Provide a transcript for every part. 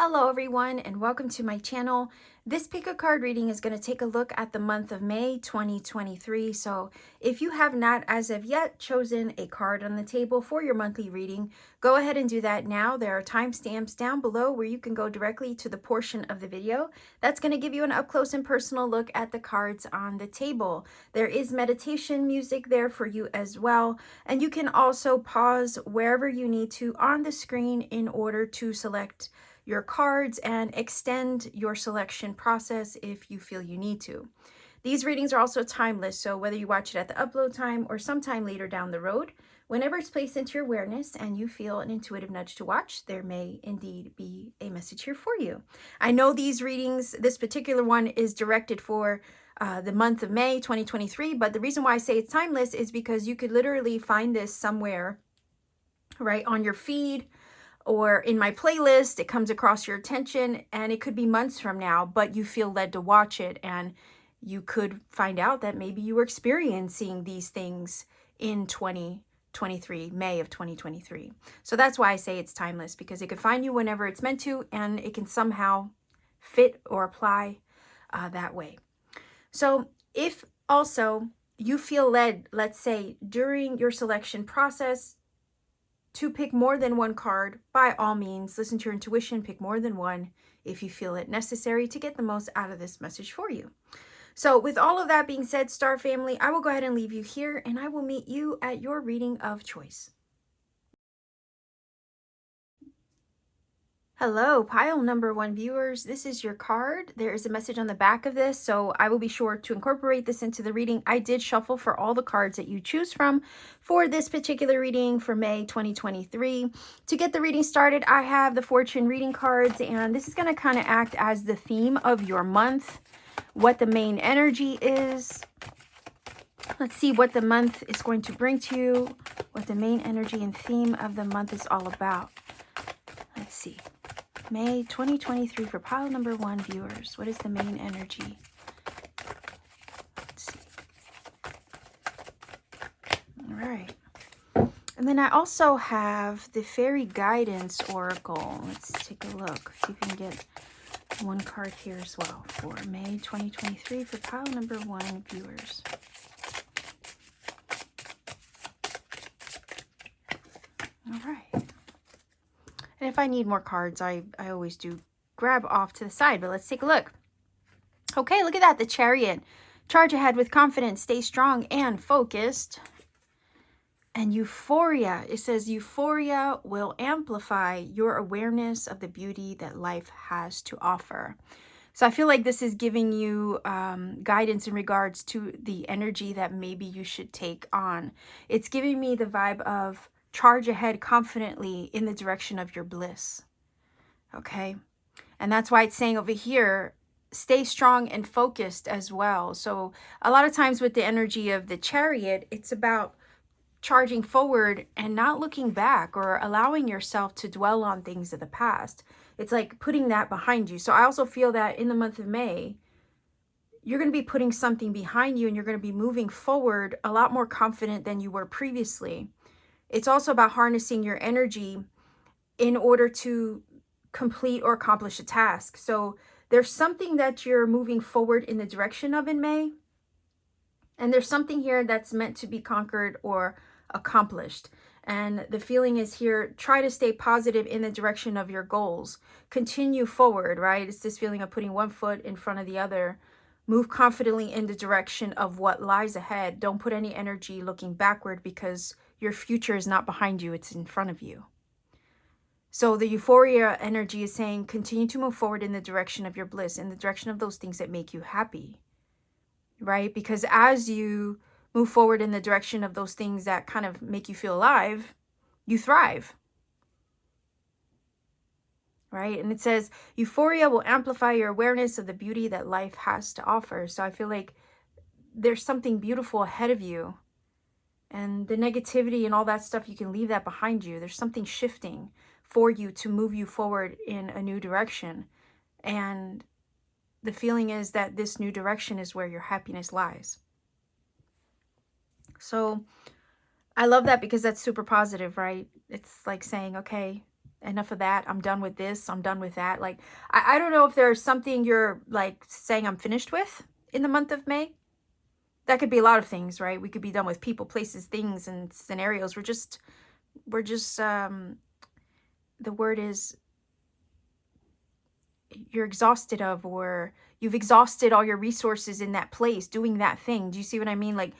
Hello everyone and welcome to my channel. This pick a card reading is going to take a look at the month of May 2023. So if you have not as of yet chosen a card on the table for your monthly reading, go ahead and do that now. There are timestamps down below where you can go directly to the portion of the video that's going to give you an up close and personal look at the cards on the table. There is meditation music there for you as well, and you can also pause wherever you need to on the screen in order to select your cards and extend your selection process if you feel you need to. These readings are also timeless, so whether you watch it at the upload time or sometime later down the road, whenever it's placed into your awareness and you feel an intuitive nudge to watch, there may indeed be a message here for you. I know these readings, this particular one is directed for the month of May 2023, but the reason why I say it's timeless is because you could literally find this somewhere, right, on your feed, or in my playlist, it comes across your attention and it could be months from now, but you feel led to watch it, and you could find out that maybe you were experiencing these things in 2023, May of 2023. So that's why I say it's timeless, because it could find you whenever it's meant to, and it can somehow fit or apply that way. So if also you feel led, let's say during your selection process, to pick more than one card, by all means, listen to your intuition, pick more than one if you feel it necessary to get the most out of this message for you. So with all of that being said, Star Family, I will go ahead and leave you here, and I will meet you at your reading of choice. Hello, pile number 1 viewers. This is your card. There is a message on the back of this, so I will be sure to incorporate this into the reading. I did shuffle for all the cards that you choose from for this particular reading for May 2023. To get the reading started, I have the fortune reading cards, and this is going to kind of act as the theme of your month, what the main energy is. Let's see what the month is going to bring to you, what the main energy and theme of the month is all about. Let's see. May 2023 for pile number 1 viewers. What is the main energy? Let's see. All right. And then I also have the Fairy Guidance Oracle. Let's take a look. See if we can get one card here as well for May 2023 for pile number 1 viewers. All right. And if I need more cards, I always do grab off to the side, but let's take a look. Okay, look at that, the Chariot. Charge ahead with confidence, stay strong and focused. And Euphoria, it says Euphoria will amplify your awareness of the beauty that life has to offer. So I feel like this is giving you guidance in regards to the energy that maybe you should take on. It's giving me the vibe of charge ahead confidently in the direction of your bliss. Okay. And that's why it's saying over here, stay strong and focused as well. So a lot of times with the energy of the Chariot, it's about charging forward and not looking back or allowing yourself to dwell on things of the past. It's like putting that behind you. So I also feel that in the month of May, you're going to be putting something behind you, and you're going to be moving forward a lot more confident than you were previously. It's also about harnessing your energy in order to complete or accomplish a task. So there's something that you're moving forward in the direction of in May. And there's something here that's meant to be conquered or accomplished. And the feeling is here, try to stay positive in the direction of your goals. Continue forward, right? It's this feeling of putting one foot in front of the other. Move confidently in the direction of what lies ahead. Don't put any energy looking backward, because your future is not behind you, it's in front of you. So the Euphoria energy is saying continue to move forward in the direction of your bliss, in the direction of those things that make you happy, right? Because as you move forward in the direction of those things that kind of make you feel alive, you thrive, right? And it says Euphoria will amplify your awareness of the beauty that life has to offer. So I feel like there's something beautiful ahead of you. And the negativity and all that stuff, you can leave that behind you. There's something shifting for you to move you forward in a new direction. And the feeling is that this new direction is where your happiness lies. So I love that, because that's super positive, right? It's like saying, okay, enough of that. I'm done with this. I'm done with that. Like, I don't know if there's something you're like saying I'm finished with in the month of May. That could be a lot of things, right? We could be done with people, places, things, and scenarios. We're just, the word is you're exhausted of, or you've exhausted all your resources in that place doing that thing. Do you see what I mean? Like,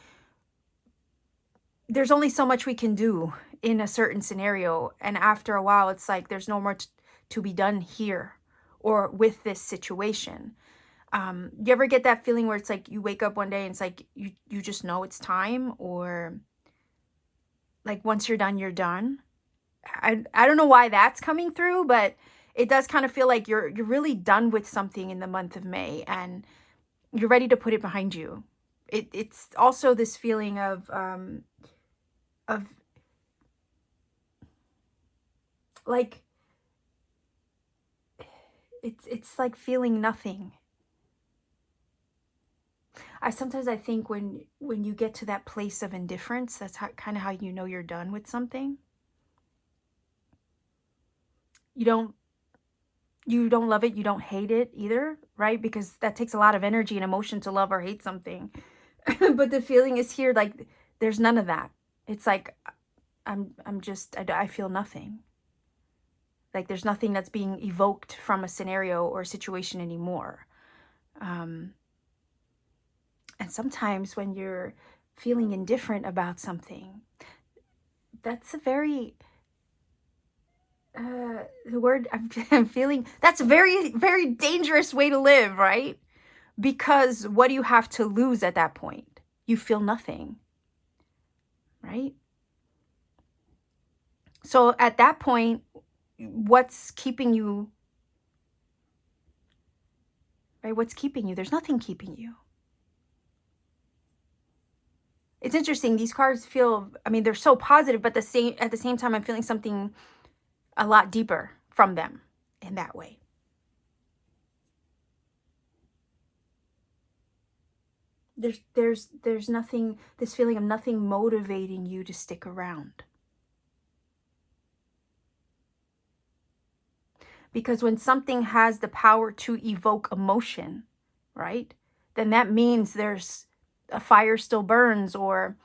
there's only so much we can do in a certain scenario. And after a while, it's like, there's no more to be done here or with this situation. You ever get that feeling where it's like you wake up one day and it's like, you just know it's time, or like once you're done, you're done. I don't know why that's coming through, but it does kind of feel like you're really done with something in the month of May and you're ready to put it behind you. It's also this feeling of like, it's like feeling nothing. Sometimes I think when you get to that place of indifference, that's kind of how you know you're done with something. You don't love it, you don't hate it either, right? Because that takes a lot of energy and emotion to love or hate something. But the feeling is here, like there's none of that. It's like I feel nothing. Like there's nothing that's being evoked from a scenario or a situation anymore. And sometimes when you're feeling indifferent about something, that's a very the word I'm feeling, that's a very, very dangerous way to live, right? Because what do you have to lose at that point? You feel nothing, right? So at that point, what's keeping you, right? What's keeping you? There's nothing keeping you. It's interesting. These cards feel, I mean, they're so positive, but at the same time, I'm feeling something a lot deeper from them in that way. There's nothing, this feeling of nothing motivating you to stick around. Because when something has the power to evoke emotion, right, then that means there's a fire still burns, or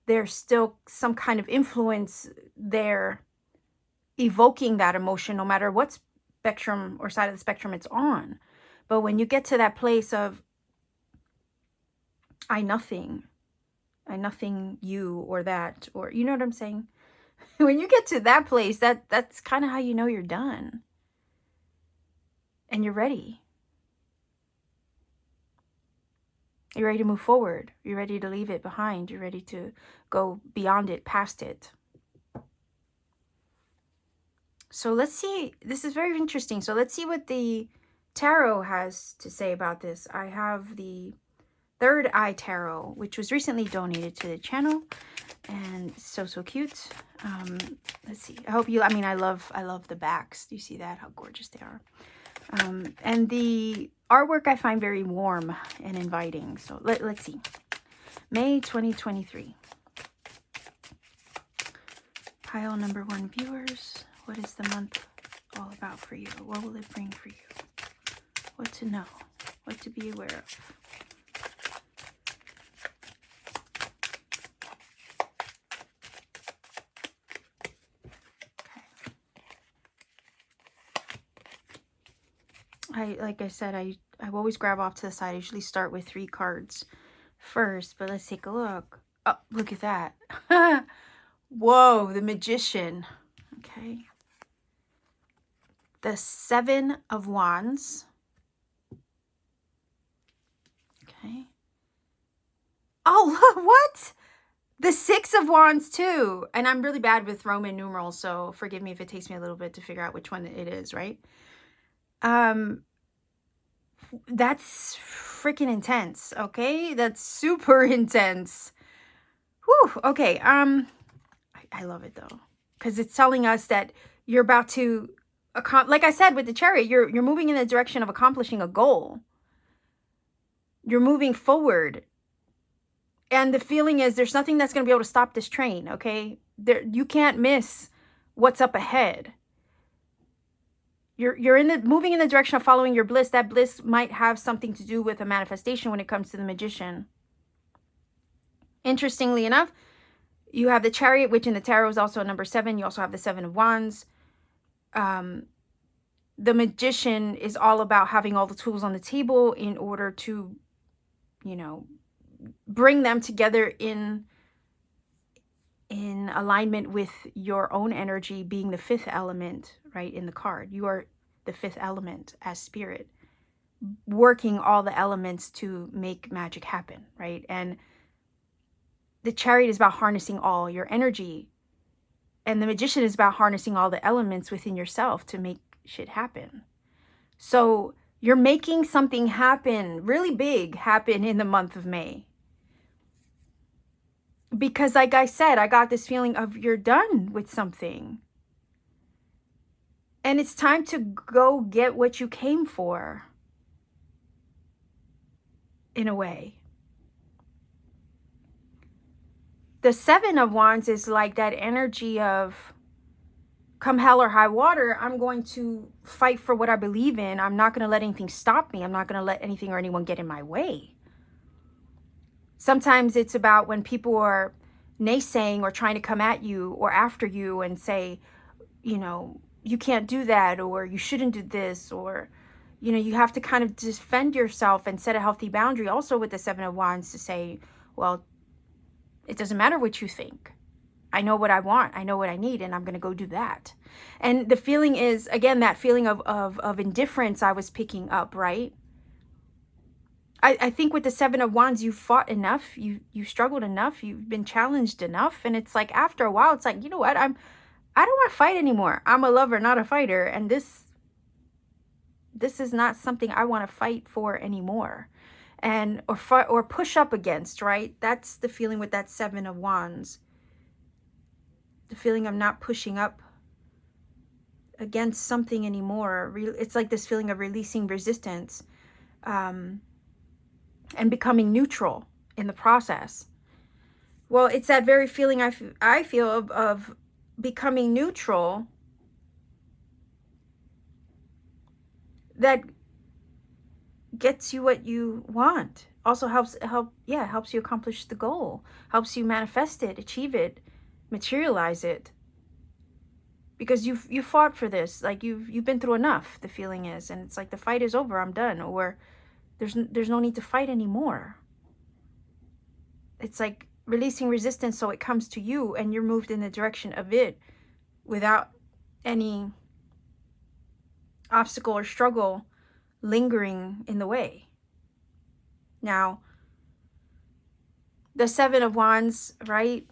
there's still some kind of influence there evoking that emotion, no matter what spectrum or side of the spectrum it's on. But when you get to that place of I nothing you or that, or you know what I'm saying? When you get to that place, that's kind of how you know you're done. And you're ready. You're ready to move forward. You're ready to leave it behind. You're ready to go beyond it, past it. So let's see. This is very interesting. So let's see what the tarot has to say about this. I have the Third Eye Tarot, which was recently donated to the channel, and so cute. Let's see. I hope you. I mean, I love the backs. Do you see that? How gorgeous they are. And the artwork I find very warm and inviting. So let's see. May 2023. Pile number 1 viewers. What is the month all about for you? What will it bring for you? What to know? What to be aware of? Like I said, I always grab off to the side. I usually start with 3 cards first, but let's take a look. Oh, look at that. Whoa, the Magician. Okay. The 7 of Wands. Okay. Oh, what? The 6 of Wands too. And I'm really bad with Roman numerals, so forgive me if it takes me a little bit to figure out which one it is, right? That's freaking intense, okay? That's super intense. Whew, okay. I love it though, because it's telling us that you're about to, like I said with the Chariot, you're moving in the direction of accomplishing a goal. You're moving forward. And the feeling is there's nothing that's going to be able to stop this train, okay? You can't miss what's up ahead. you're in the moving in the direction of following your bliss. That bliss might have something to do with a manifestation when it comes to the Magician. Interestingly enough, you have the Chariot, which in the tarot is also number 7. You also have the 7 of Wands. The Magician is all about having all the tools on the table in order to, you know, bring them together in alignment with your own energy, being the 5th element, right, in the card. You are the 5th element as spirit, working all the elements to make magic happen, right? And the Chariot is about harnessing all your energy, and the Magician is about harnessing all the elements within yourself to make shit happen. So you're making something happen, really big happen in the month of May. Because like I said, I got this feeling of you're done with something. And it's time to go get what you came for. In a way. The 7 of Wands is like that energy of, come hell or high water, I'm going to fight for what I believe in. I'm not going to let anything stop me. I'm not going to let anything or anyone get in my way. Sometimes it's about when people are naysaying or trying to come at you or after you and say, you know, you can't do that, or you shouldn't do this, or, you know, you have to kind of defend yourself and set a healthy boundary also with the 7 of Wands to say, well, it doesn't matter what you think. I know what I want. I know what I need, and I'm going to go do that. And the feeling is, again, that feeling of indifference I was picking up, right? I think with the 7 of Wands, you fought enough. You struggled enough. You've been challenged enough. And it's like, after a while, it's like, you know what? I don't want to fight anymore. I'm a lover, not a fighter. And this is not something I want to fight for anymore. And, or push up against, right? That's the feeling with that 7 of Wands. The feeling of not pushing up against something anymore. It's like this feeling of releasing resistance. And becoming neutral in the process. Well, it's that very feeling I feel of becoming neutral that gets you what you want. Also helps you accomplish the goal. Helps you manifest it, achieve it, materialize it. Because you fought for this. Like you've been through enough, the feeling is. And it's like, the fight is over, I'm done. Or there's no need to fight anymore. It's like releasing resistance so it comes to you and you're moved in the direction of it without any obstacle or struggle lingering in the way. Now, the 7 of Wands, right?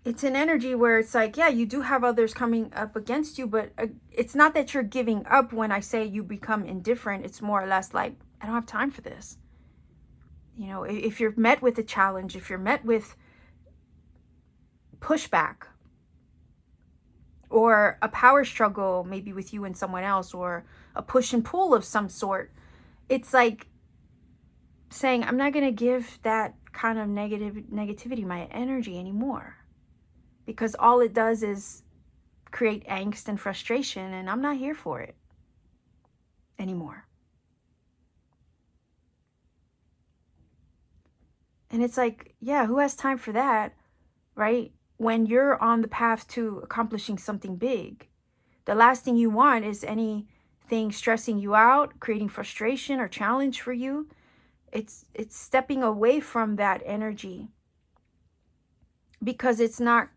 It's an energy where it's like, yeah, you do have others coming up against you, but it's not that you're giving up when I say you become indifferent. It's more or less like, I don't have time for this. You know, if you're met with a challenge, if you're met with pushback or a power struggle, maybe with you and someone else, or a push and pull of some sort, it's like saying, I'm not going to give that kind of negativity my energy anymore. Because all it does is create angst and frustration, and I'm not here for it anymore. And it's like, yeah, who has time for that, right? When you're on the path to accomplishing something big, the last thing you want is anything stressing you out, creating frustration or challenge for you. It's stepping away from that energy because it's not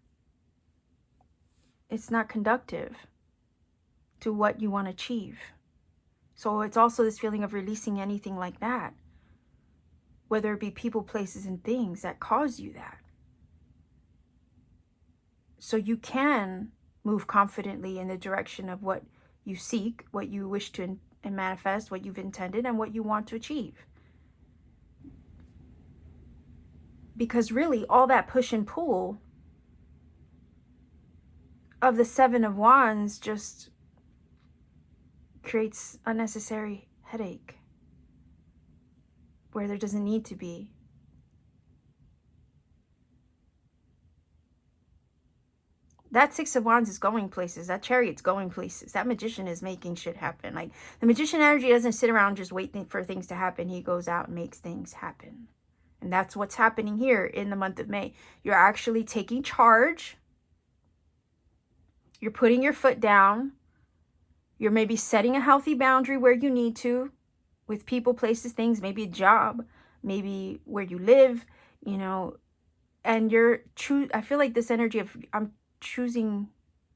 conductive to what you want to achieve. So it's also this feeling of releasing anything like that, whether it be people, places, and things that cause you that. So you can move confidently in the direction of what you seek, what you wish to and manifest, what you've intended, and what you want to achieve. Because really, all that push and pull of the 7 of Wands just creates unnecessary headache where there doesn't need to be. that Six of Wands is going places. That Chariot's going places. That Magician is making shit happen. Like, the Magician energy doesn't sit around just waiting for things to happen. He goes out and makes things happen. And that's what's happening here in the month of May. You're actually taking charge. You're putting your foot down. You're maybe setting a healthy boundary where you need to, with people, places, things, maybe a job, maybe where you live, you know, and I feel like this energy of I'm choosing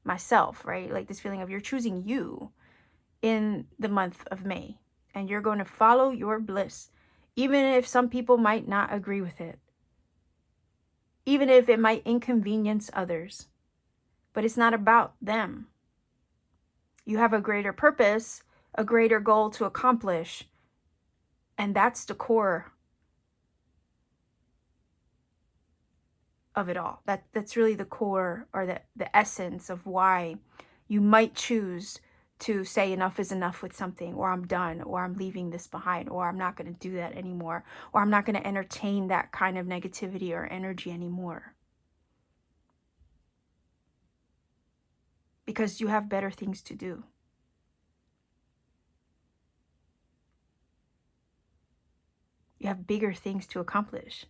myself, right? Like this feeling of you're choosing you in the month of May, and you're going to follow your bliss, even if some people might not agree with it, even if it might inconvenience others, but it's not about them. You have a greater purpose, a greater goal to accomplish, and that's the core of it all. That's really the core, or the essence of why you might choose to say enough is enough with something, or I'm done, or I'm leaving this behind, or I'm not going to do that anymore, or I'm not going to entertain that kind of negativity or energy anymore. Because you have better things to do. You have bigger things to accomplish.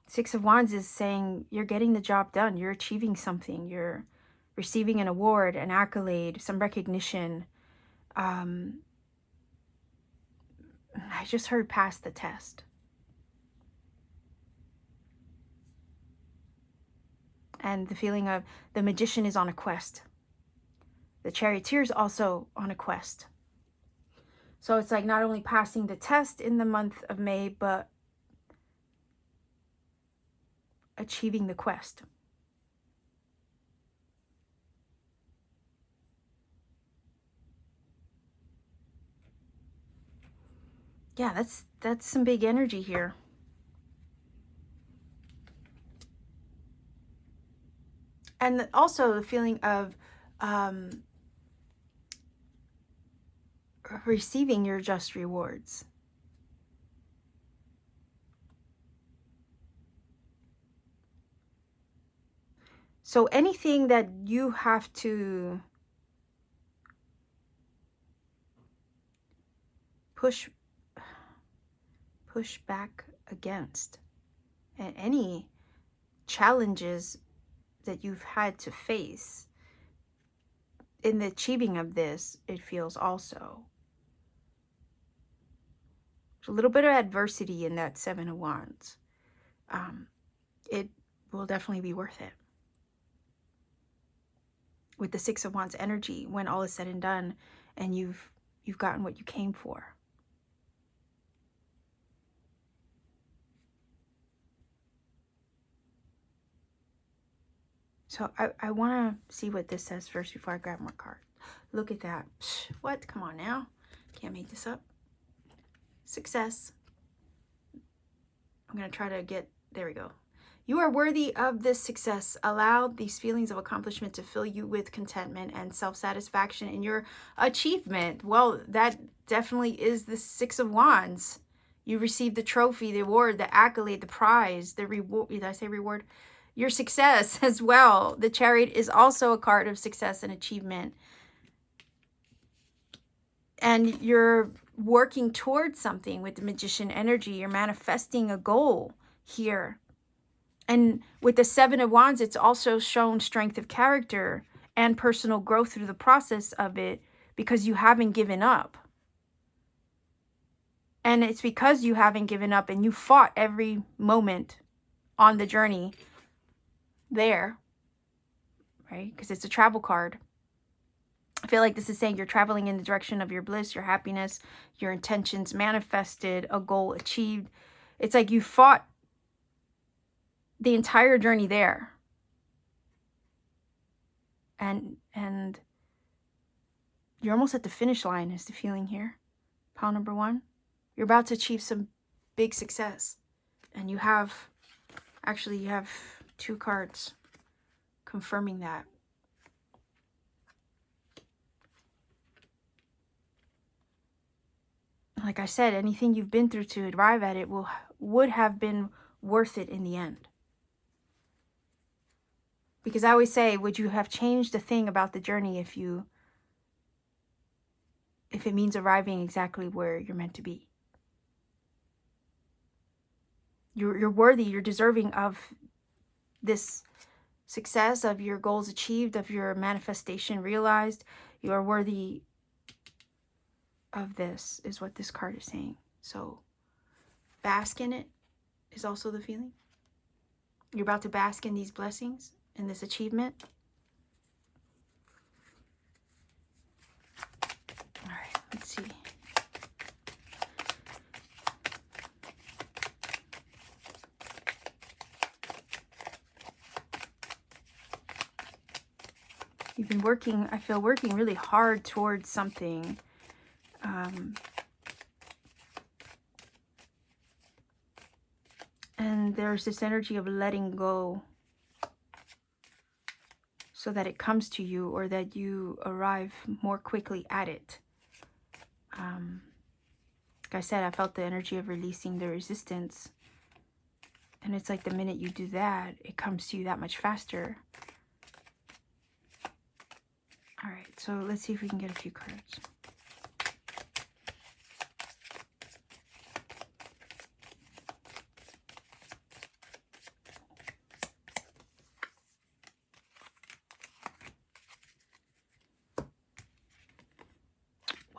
Six of Wands is saying you're getting the job done. You're achieving something. You're receiving an award, an accolade, some recognition. I just heard pass the test. And the feeling of the Magician is on a quest. The Charioteer is also on a quest. So it's like not only passing the test in the month of May, but achieving the quest. Yeah, that's some big energy here. And also the feeling of receiving your just rewards. So anything that you have to push back against, and any challenges that you've had to face in the achieving of this, it feels also there's a little bit of adversity in that Seven of Wands. It will definitely be worth it. With the Six of Wands energy, when all is said and done, and you've gotten what you came for. So I want to see what this says first before I grab more cards. Look at that. What? Come on now. Can't make this up. Success. I'm going to try to get... There we go. You are worthy of this success. Allow these feelings of accomplishment to fill you with contentment and self-satisfaction in your achievement. Well, that definitely is the Six of Wands. You received the trophy, the award, the accolade, the prize, the reward. Did I say reward? Your success as well. The Chariot is also a card of success and achievement. And you're working towards something with the Magician energy. You're manifesting a goal here. And with the Seven of Wands, it's also shown strength of character and personal growth through the process of it, because you haven't given up. And it's because you haven't given up and you fought every moment on the journey there, right? Because it's a travel card. I feel like this is saying you're traveling in the direction of your bliss, your happiness, your intentions manifested, a goal achieved. It's like you fought the entire journey there. And you're almost at the finish line is the feeling here. Pile number 1. You're about to achieve some big success. And you have 2 cards confirming that. Like I said, anything you've been through to arrive at it would have been worth it in the end. Because I always say, would you have changed a thing about the journey if it means arriving exactly where you're meant to be? You're worthy, you're deserving of this success, of your goals achieved, of your manifestation realized. You are worthy of this, is what this card is saying. So bask in it is also the feeling. You're about to bask in these blessings, in this achievement. All right, let's see. You've been working, I feel, working really hard towards something. And there's this energy of letting go so that it comes to you, or that you arrive more quickly at it. Like I said, I felt the energy of releasing the resistance. And it's like the minute you do that, it comes to you that much faster. All right, so let's see if we can get a few cards.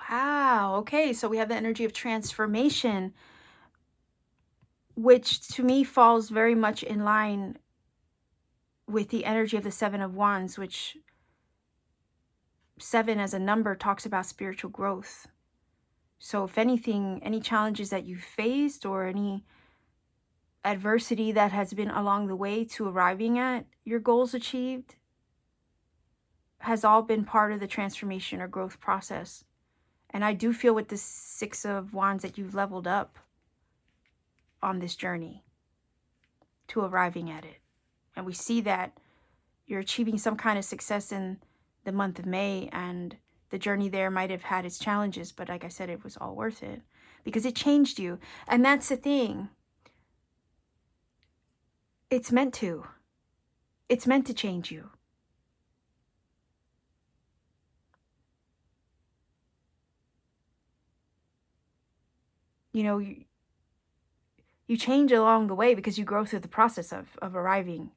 Wow, okay, so we have the energy of transformation, which to me falls very much in line with the energy of the Seven of Wands, which 7 as a number talks about spiritual growth. So if anything, any challenges that you faced or any adversity that has been along the way to arriving at your goals achieved has all been part of the transformation or growth process. And I do feel with the 6 of Wands that you've leveled up on this journey to arriving at it. And we see that you're achieving some kind of success in the month of May, and the journey there might have had its challenges, but like I said, it was all worth it because it changed you. And that's the thing. It's meant to. It's meant to change you. You know, you change along the way because you grow through the process of arriving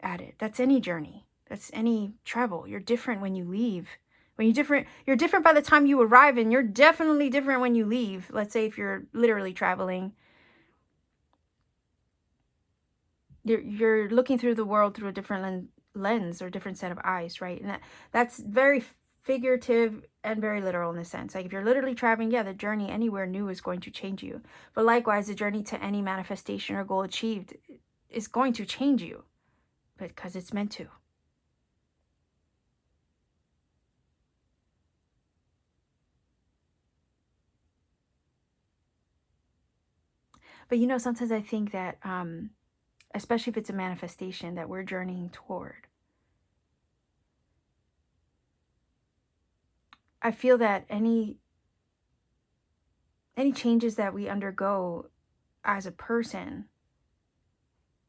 at it. That's any journey. That's any travel. You're different when you leave. You're different by the time you arrive, and you're definitely different when you leave. Let's say if you're literally traveling, you're looking through the world through a different lens or different set of eyes, right? And that's very figurative and very literal in a sense. Like if you're literally traveling, yeah, the journey anywhere new is going to change you. But likewise, the journey to any manifestation or goal achieved is going to change you because it's meant to. But you know, sometimes I think that, especially if it's a manifestation that we're journeying toward, I feel that any changes that we undergo as a person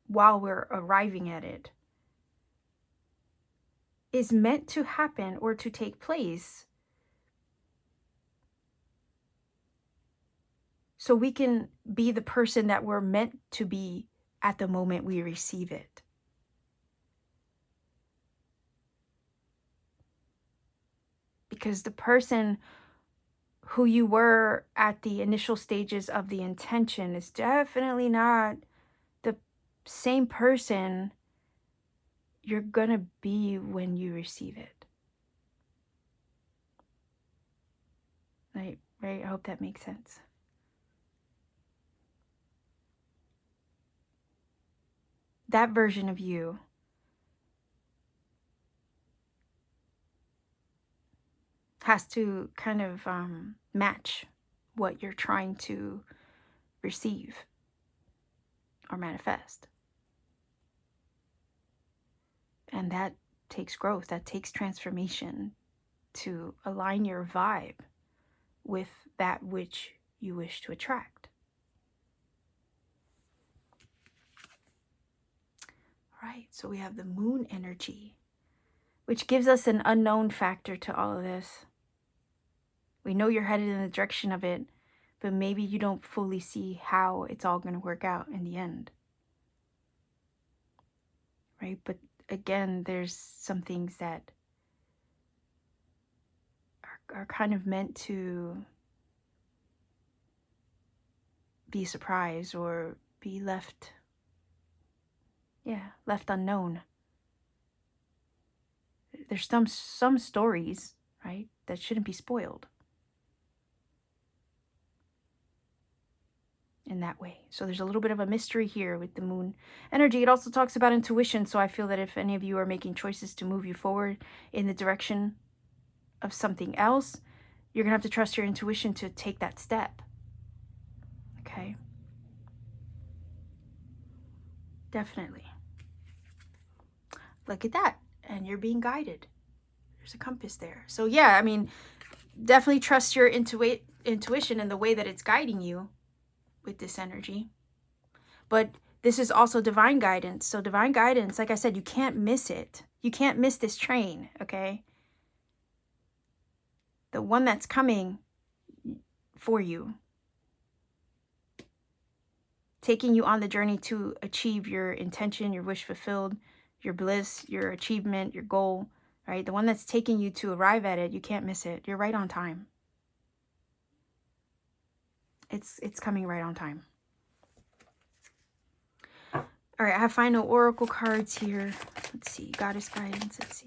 while we're arriving at it is meant to happen or to take place so we can be the person that we're meant to be at the moment we receive it. Because the person who you were at the initial stages of the intention is definitely not the same person you're gonna be when you receive it. Right? I hope that makes sense. That version of you has to kind of match what you're trying to receive or manifest. And that takes growth, that takes transformation to align your vibe with that which you wish to attract. right, so we have the moon energy, which gives us an unknown factor to all of this. We know you're headed in the direction of it, but maybe you don't fully see how it's all going to work out in the end. Right? But again, there's some things that are kind of meant to be surprised or be left unknown. There's some stories, right, that shouldn't be spoiled in that way. So there's a little bit of a mystery here with the moon energy. It also talks about intuition. So I feel that if any of you are making choices to move you forward in the direction of something else, you're gonna have to trust your intuition to take that step. Okay? Definitely. Look at that. And you're being guided. There's a compass there. So yeah, I mean, definitely trust your intuition and the way that it's guiding you with this energy. But this is also divine guidance. So divine guidance, like I said, you can't miss it. You can't miss this train, okay? The one that's coming for you, taking you on the journey to achieve your intention, your wish fulfilled, your bliss, your achievement, your goal, right? The one that's taking you to arrive at it, you can't miss it. You're right on time. It's coming right on time. All right, I have final oracle cards here. Let's see, goddess guidance, let's see.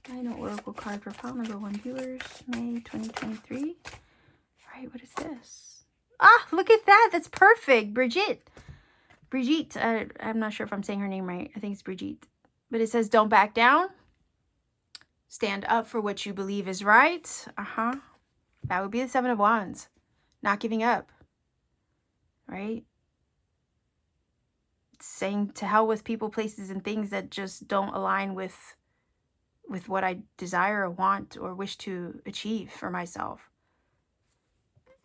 Final oracle card for pile number 1 viewers, May 2023. All right, what is this? Ah, look at that. That's perfect. Brigitte, I'm not sure if I'm saying her name right. I think it's Brigitte. But it says, don't back down. Stand up for what you believe is right. That would be the 7 of Wands. Not giving up. Right? Saying to hell with people, places, and things that just don't align with what I desire or want or wish to achieve for myself.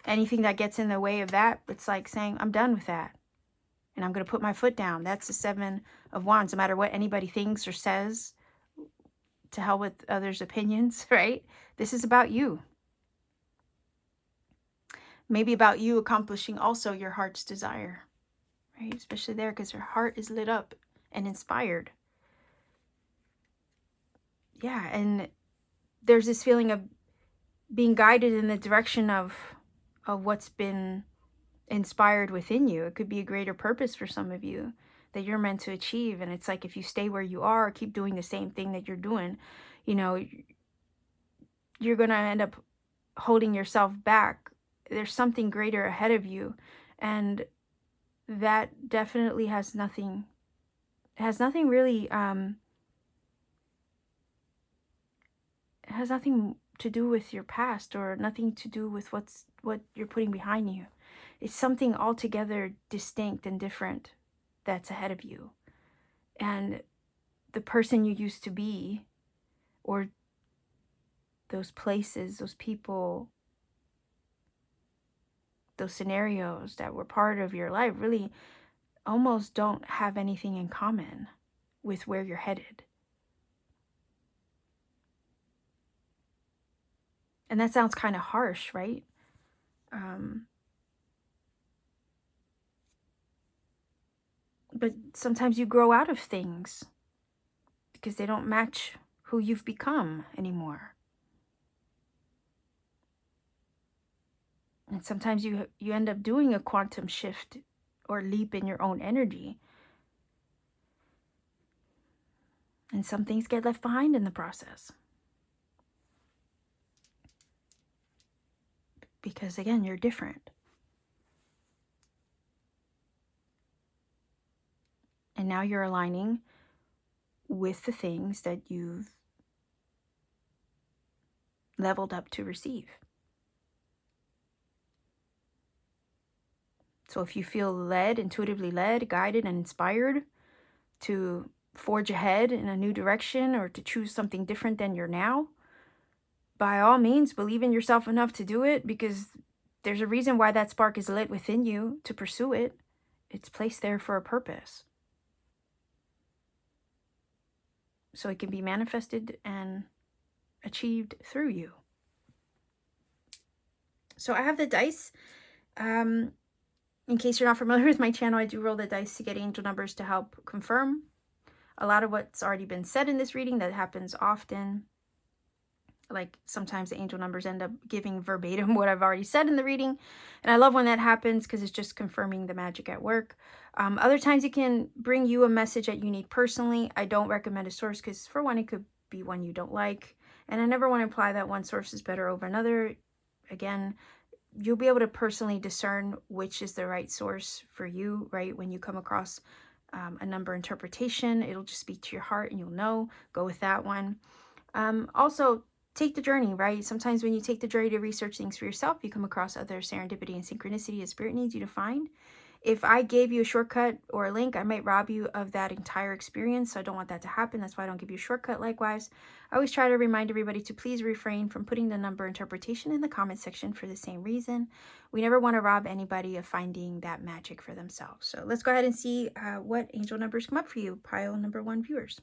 Anything that gets in the way of that, it's like saying, I'm done with that. And I'm going to put my foot down. That's the 7 of Wands. No matter what anybody thinks or says, to hell with others' opinions, right? This is about you. Maybe about you accomplishing also your heart's desire, right? Especially there, because your heart is lit up and inspired. Yeah, and there's this feeling of being guided in the direction of what's been inspired within you. It could be a greater purpose for some of you that you're meant to achieve. And it's like, if you stay where you are, keep doing the same thing that you're doing, you know, you're going to end up holding yourself back. There's something greater ahead of you. And that definitely has nothing really, it has nothing to do with your past or nothing to do with what you're putting behind you. It's something altogether distinct and different that's ahead of you. And the person you used to be, or those places, those people, those scenarios that were part of your life really almost don't have anything in common with where you're headed. And that sounds kind of harsh, right? But sometimes you grow out of things because they don't match who you've become anymore. And sometimes you end up doing a quantum shift or leap in your own energy. And some things get left behind in the process. Because again, you're different. And now you're aligning with the things that you've leveled up to receive. So if you feel led, intuitively led, guided, and inspired to forge ahead in a new direction or to choose something different than you're now, by all means, believe in yourself enough to do it, because there's a reason why that spark is lit within you to pursue it. It's placed there for a purpose. So it can be manifested and achieved through you. So I have the dice. In case you're not familiar with my channel, I do roll the dice to get angel numbers to help confirm a lot of what's already been said in this reading. That happens often. Like sometimes the angel numbers end up giving verbatim what I've already said in the reading. And I love when that happens because it's just confirming the magic at work. Other times it can bring you a message that you need personally. I don't recommend a source because, for one, it could be one you don't like. And I never want to imply that one source is better over another. Again, you'll be able to personally discern which is the right source for you, right? When you come across a number interpretation, it'll just speak to your heart and you'll know. Go with that one. Also, take the journey, right? Sometimes when you take the journey to research things for yourself, you come across other serendipity and synchronicity that Spirit needs you to find. If I gave you a shortcut or a link, I might rob you of that entire experience. So I don't want that to happen. That's why I don't give you a shortcut. Likewise, I always try to remind everybody to please refrain from putting the number interpretation in the comment section for the same reason. We never want to rob anybody of finding that magic for themselves. So let's go ahead and see what angel numbers come up for you, pile number 1 viewers.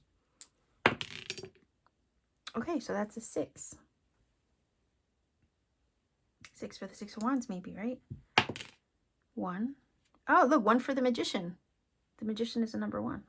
Okay, so that's a 6. 6 for the 6 of Wands, maybe, right? 1. Oh, look, 1 for the Magician. The Magician is a number 1.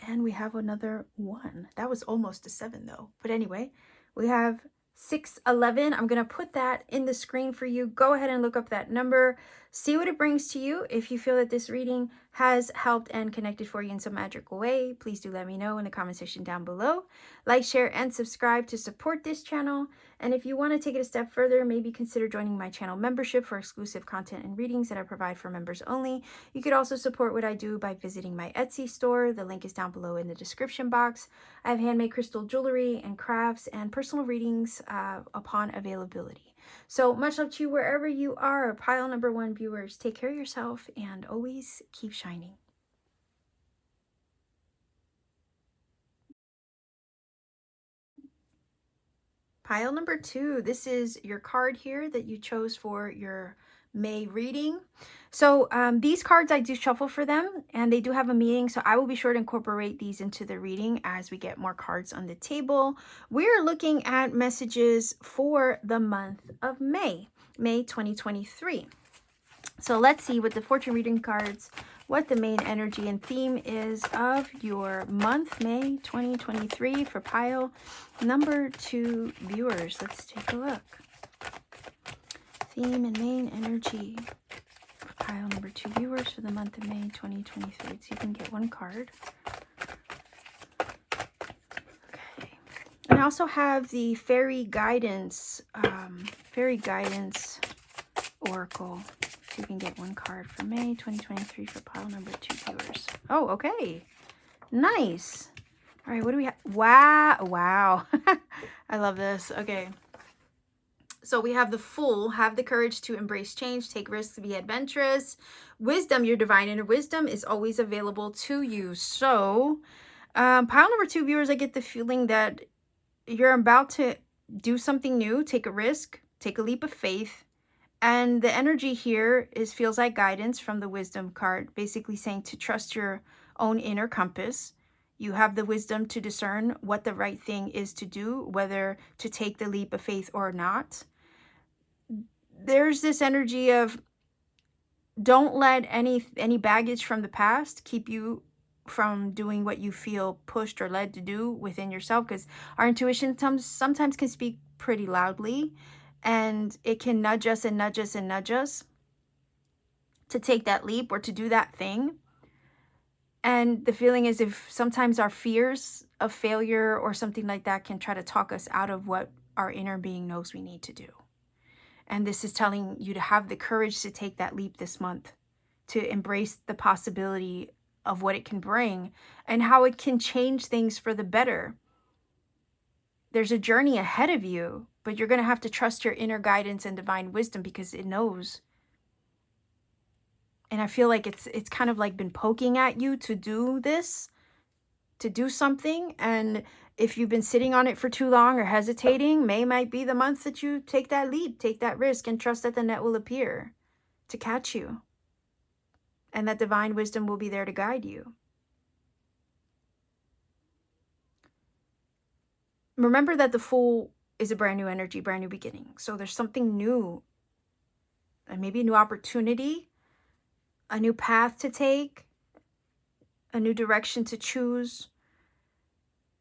And we have another 1. That was almost a 7, though. But anyway, we have 611. I'm going to put that in the screen for you. Go ahead and look up that number. See what it brings to you. If you feel that this reading has helped and connected for you in some magical way, please do let me know in the comment section down below. Like, share, and subscribe to support this channel. And if you want to take it a step further, maybe consider joining my channel membership for exclusive content and readings that I provide for members only. You could also support what I do by visiting my Etsy store. The link is down below in the description box. I have handmade crystal jewelry and crafts and personal readings upon availability. So much love to you wherever you are. Pile number 1 viewers, take care of yourself and always keep shining. Pile number 2, this is your card here that you chose for your May reading. So these cards, I do shuffle for them and they do have a meaning. So I will be sure to incorporate these into the reading as we get more cards on the table. We're looking at messages for the month of May 2023. So let's see with the fortune reading cards, what the main energy and theme is of your month, May 2023, for pile number 2 viewers. Let's take a look. Theme and main energy for pile number 2 viewers for the month of May 2023. So you can get 1 card. Okay. And I also have the fairy guidance oracle. So you can get 1 card for May 2023 for pile number 2 viewers. Oh, okay. Nice. All right, what do we have? Wow. I love this. Okay. So we have the Fool, have the courage to embrace change, take risks, be adventurous. Wisdom, your divine inner wisdom is always available to you. So pile number 2 viewers, I get the feeling that you're about to do something new, take a risk, take a leap of faith. And the energy here feels like guidance from the Wisdom card, basically saying to trust your own inner compass. You have the wisdom to discern what the right thing is to do, whether to take the leap of faith or not. There's this energy of don't let any baggage from the past keep you from doing what you feel pushed or led to do within yourself, because our intuition sometimes can speak pretty loudly. And it can nudge us and nudge us and nudge us to take that leap or to do that thing. And the feeling is if sometimes our fears of failure or something like that can try to talk us out of what our inner being knows we need to do. And this is telling you to have the courage to take that leap this month, to embrace the possibility of what it can bring and how it can change things for the better. There's a journey ahead of you, but you're going to have to trust your inner guidance and divine wisdom because it knows And I feel like it's kind of like been poking at you to do this, to do something. And if you've been sitting on it for too long or hesitating, May might be the month that you take that leap, take that risk, and trust that the net will appear to catch you. And that divine wisdom will be there to guide you. Remember that the Fool is a brand new energy, brand new beginning. So there's something new, and maybe a new opportunity, a new path to take, a new direction to choose.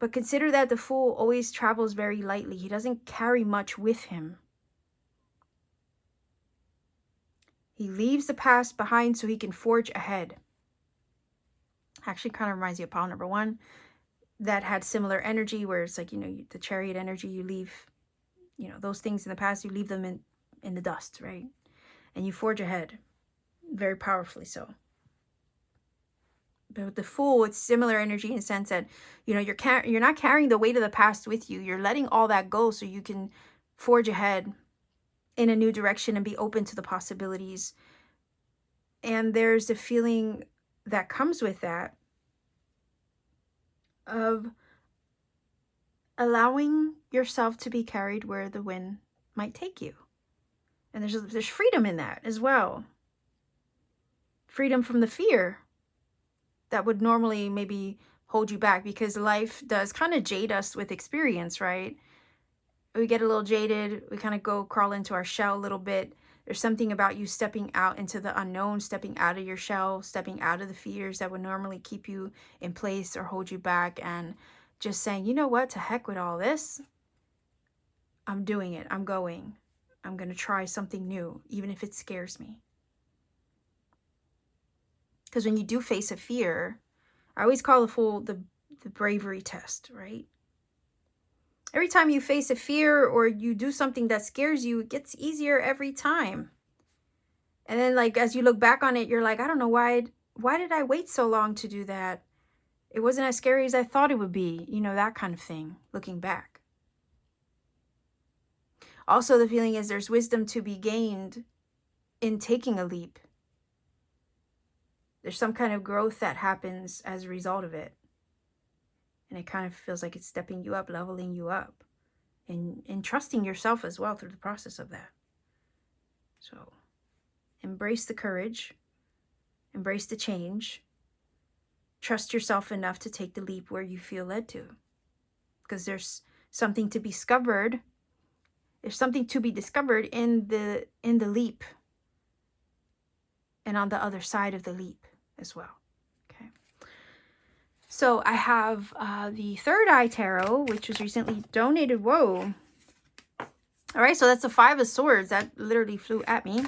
But consider that the Fool always travels very lightly. He doesn't carry much with him. He leaves the past behind so he can forge ahead. Actually kind of reminds me of pile number 1 that had similar energy, where it's like, the Chariot energy, you leave, those things in the past, you leave them in the dust, right? And you forge ahead, very powerfully so. But with the Fool, it's similar energy in the sense that, you're not carrying the weight of the past with you. You're letting all that go so you can forge ahead in a new direction and be open to the possibilities. And there's a feeling that comes with that of allowing yourself to be carried where the wind might take you. And there's freedom in that as well. Freedom from the fear that would normally maybe hold you back, because life does kind of jade us with experience, right? We get a little jaded. We kind of crawl into our shell a little bit. There's something about you stepping out into the unknown, stepping out of your shell, stepping out of the fears that would normally keep you in place or hold you back, and just saying, you know what, to heck with all this. I'm doing it. I'm going. I'm going to try something new, even if it scares me. Because when you do face a fear, I always call the Fool the bravery test, right? Every time you face a fear or you do something that scares you, it gets easier every time. And then, like, as you look back on it, you're like, I don't know why did I wait so long to do that? It wasn't as scary as I thought it would be. That kind of thing, looking back. Also, the feeling is there's wisdom to be gained in taking a leap. There's some kind of growth that happens as a result of it. And it kind of feels like it's stepping you up, leveling you up, and trusting yourself as well through the process of that. So embrace the courage, embrace the change, trust yourself enough to take the leap where you feel led to. Because there's something to be discovered. There's something to be discovered in the leap, and on the other side of the leap as well. Okay. So I have the Third Eye Tarot, which was recently donated. Whoa. All right, so that's the 5 of Swords. That literally flew at me.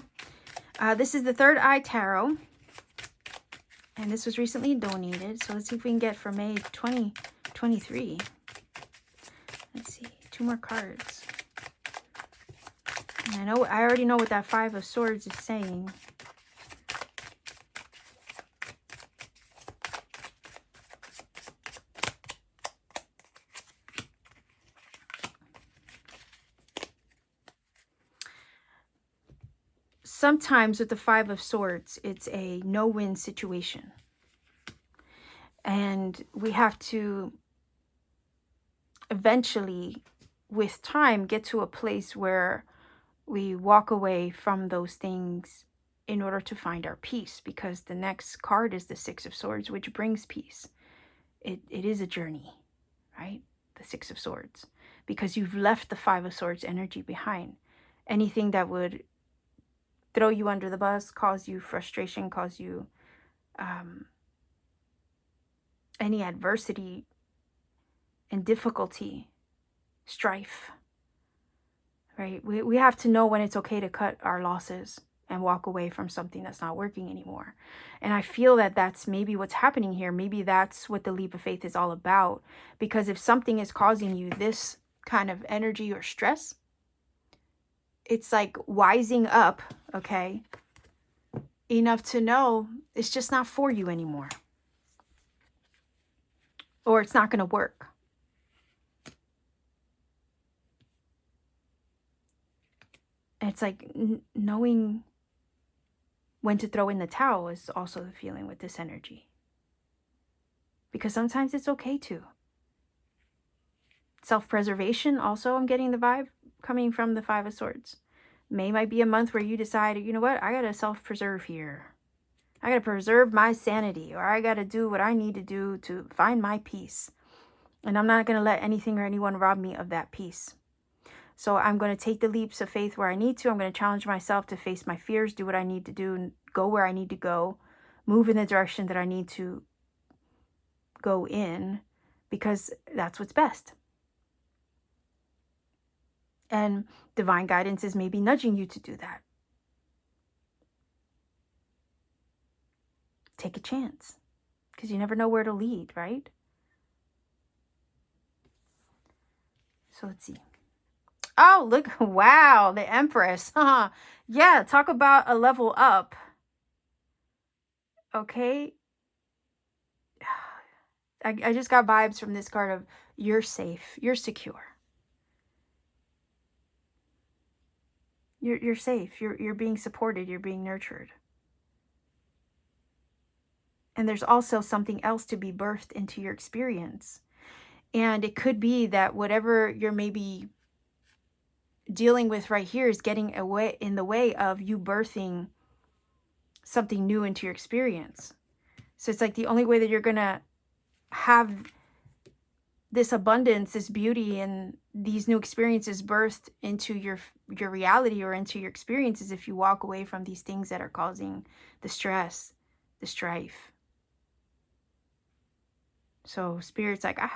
This is the Third Eye Tarot. And this was recently donated. So let's see if we can get for May 2023. Let's see. 2 more cards. And I already know what that 5 of Swords is saying. Sometimes with the 5 of Swords, it's a no-win situation. And we have to eventually, with time, get to a place where we walk away from those things in order to find our peace. Because the next card is the 6 of Swords, which brings peace. It is a journey, right? The 6 of Swords. Because you've left the 5 of Swords energy behind. Anything that would throw you under the bus, cause you frustration, cause you any adversity and difficulty, strife, right? We have to know when it's okay to cut our losses and walk away from something that's not working anymore. And I feel that that's maybe what's happening here. Maybe that's what the leap of faith is all about. Because if something is causing you this kind of energy or stress, it's like wising up, okay, enough to know it's just not for you anymore. Or it's not going to work. And it's like knowing when to throw in the towel is also the feeling with this energy. Because sometimes it's okay to. Self-preservation, also, I'm getting the vibe coming from the Five of Swords. May might be a month where you decide, you know what, I gotta self-preserve here. I gotta preserve my sanity, or I gotta do what I need to do to find my peace. And I'm not gonna let anything or anyone rob me of that peace. So I'm gonna take the leaps of faith where I need to. I'm gonna challenge myself to face my fears, do what I need to do, and go where I need to go, move in the direction that I need to go in, because that's what's best. And divine guidance is maybe nudging you to do that. Take a chance, because you never know where to lead, right? So let's see. Oh, look. Wow. The Empress. Yeah. Talk about a level up. Okay. I just got vibes from this card of you're safe. You're secure. You're safe. You're being supported. You're being nurtured. And there's also something else to be birthed into your experience. And it could be that whatever you're maybe dealing with right here is getting away in the way of you birthing something new into your experience. So it's like the only way that you're going to have this abundance, this beauty, and these new experiences birthed into your reality or into your experiences if you walk away from these things that are causing the stress, the strife. So Spirit's like, I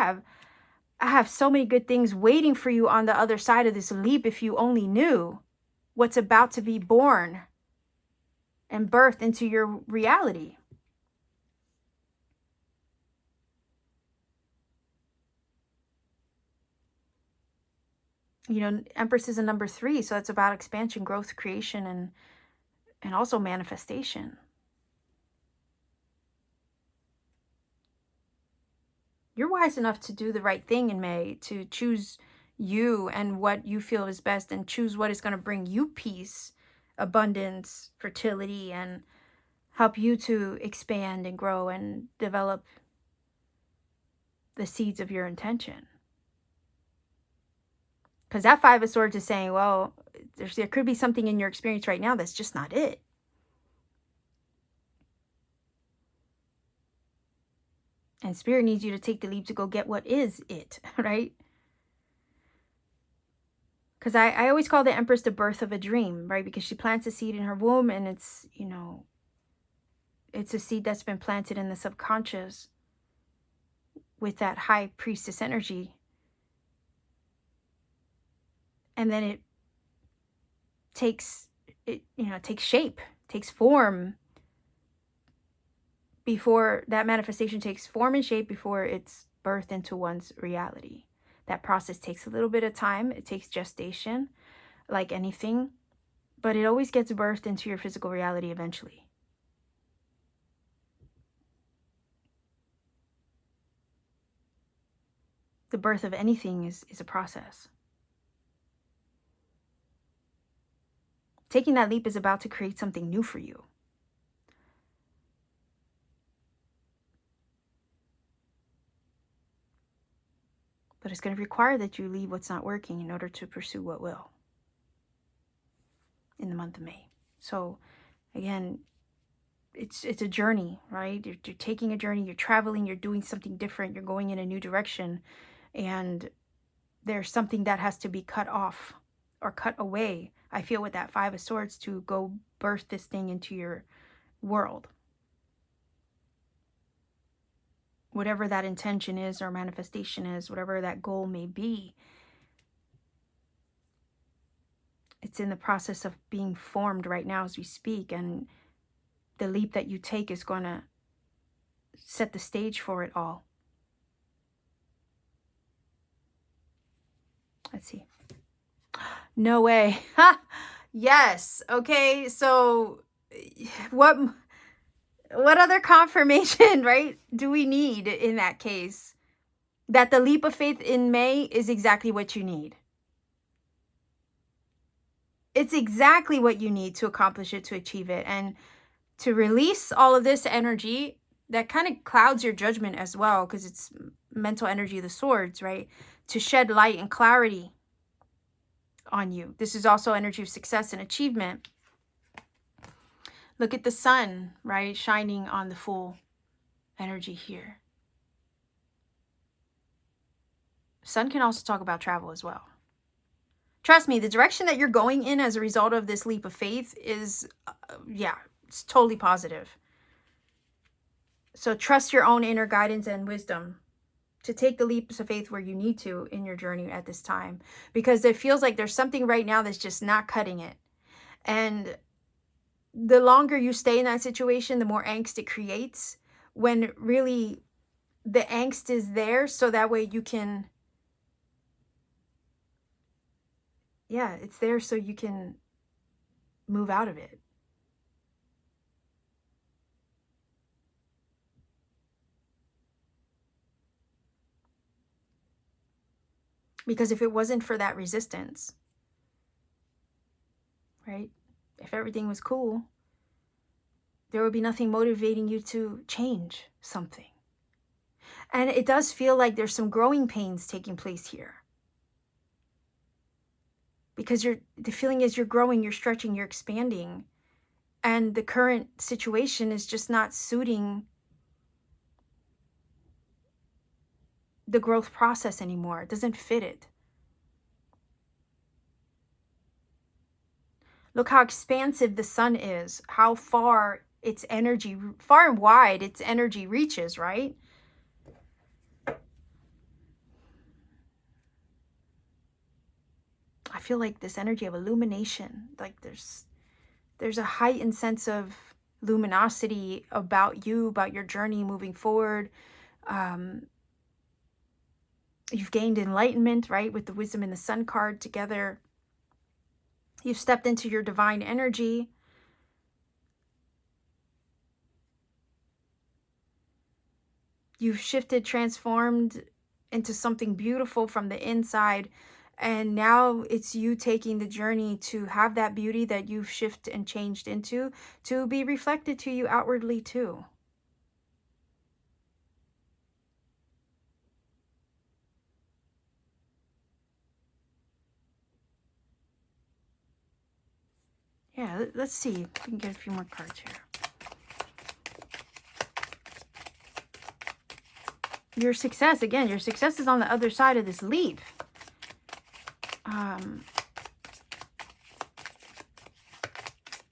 have so many good things waiting for you on the other side of this leap if you only knew what's about to be born and birthed into your reality. You know, Empress is a number 3, so it's about expansion, growth, creation, and also manifestation. You're wise enough to do the right thing in May, to choose you and what you feel is best, and choose what is going to bring you peace, abundance, fertility, and help you to expand and grow and develop the seeds of your intention. Because that Five of Swords is saying, well, there could be something in your experience right now that's just not it. And Spirit needs you to take the leap to go get what is it, right? Because I always call the Empress the birth of a dream, right? Because she plants a seed in her womb, and it's, you know, it's a seed that's been planted in the subconscious with that high priestess energy. And then it takes shape, takes form before that manifestation takes form and shape before it's birthed into one's reality. That process takes a little bit of time. It takes gestation, like anything, but it always gets birthed into your physical reality eventually. The birth of anything is a process. Taking that leap is about to create something new for you. But it's going to require that you leave what's not working in order to pursue what will in the month of May. So again, it's a journey, right? You're taking a journey, you're traveling, you're doing something different, you're going in a new direction, and there's something that has to be cut off or cut away, I feel, with that Five of Swords to go birth this thing into your world. Whatever that intention is or manifestation is, whatever that goal may be, it's in the process of being formed right now as we speak, and the leap that you take is going to set the stage for it all. Let's see. No way. Yes. Okay. So what other confirmation, right, do we need in that case? That the leap of faith in May is exactly what you need. It's exactly what you need to accomplish it, to achieve it. And to release all of this energy that kind of clouds your judgment as well, because it's mental energy of the swords, right? To shed light and clarity on you. This is also energy of success and achievement. Look at the sun, right? Shining on the full energy here. Sun can also talk about travel as well. Trust me, the direction that you're going in as a result of this leap of faith is, yeah, it's totally positive. So trust your own inner guidance and wisdom to take the leaps of faith where you need to in your journey at this time. Because it feels like there's something right now that's just not cutting it. And the longer you stay in that situation, the more angst it creates, when really the angst is there so that way you can, yeah, it's there so you can move out of it. Because if it wasn't for that resistance, right? If everything was cool, there would be nothing motivating you to change something. And it does feel like there's some growing pains taking place here. Because the feeling is you're growing, you're stretching, you're expanding. And the current situation is just not suiting the growth process anymore. It doesn't fit it. Look how expansive the sun is, how far its energy, far and wide its energy reaches, right? I feel like this energy of illumination, like there's a heightened sense of luminosity about you, about your journey moving forward. You've gained enlightenment, right, with the wisdom and the sun card together. You've stepped into your divine energy. You've shifted, transformed into something beautiful from the inside. And now it's you taking the journey to have that beauty that you've shifted and changed into to be reflected to you outwardly too. Yeah, let's see if we can get a few more cards here. Your success, again, your success is on the other side of this leap.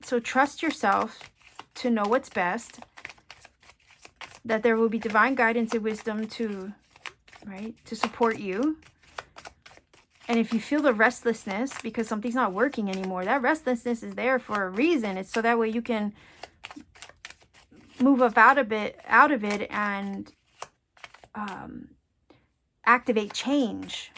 So trust yourself to know what's best, that there will be divine guidance and wisdom to support you. And if you feel the restlessness because something's not working anymore, that restlessness is there for a reason. It's so that way you can move up out of it and activate change.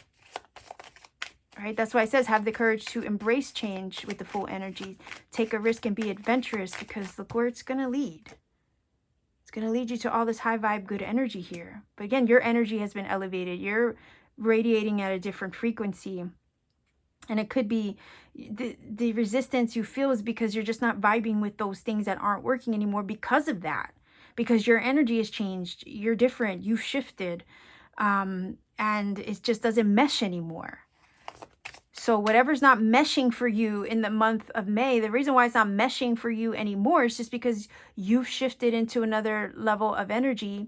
Right? That's why it says have the courage to embrace change with the full energy. Take a risk and be adventurous, because look where it's going to lead. It's going to lead you to all this high vibe, good energy here. But again, your energy has been elevated. You're radiating at a different frequency. And it could be the resistance you feel is because you're just not vibing with those things that aren't working anymore because of that. Because your energy has changed. You're different. You've shifted. And it just doesn't mesh anymore. So whatever's not meshing for you in the month of May, the reason why it's not meshing for you anymore is just because you've shifted into another level of energy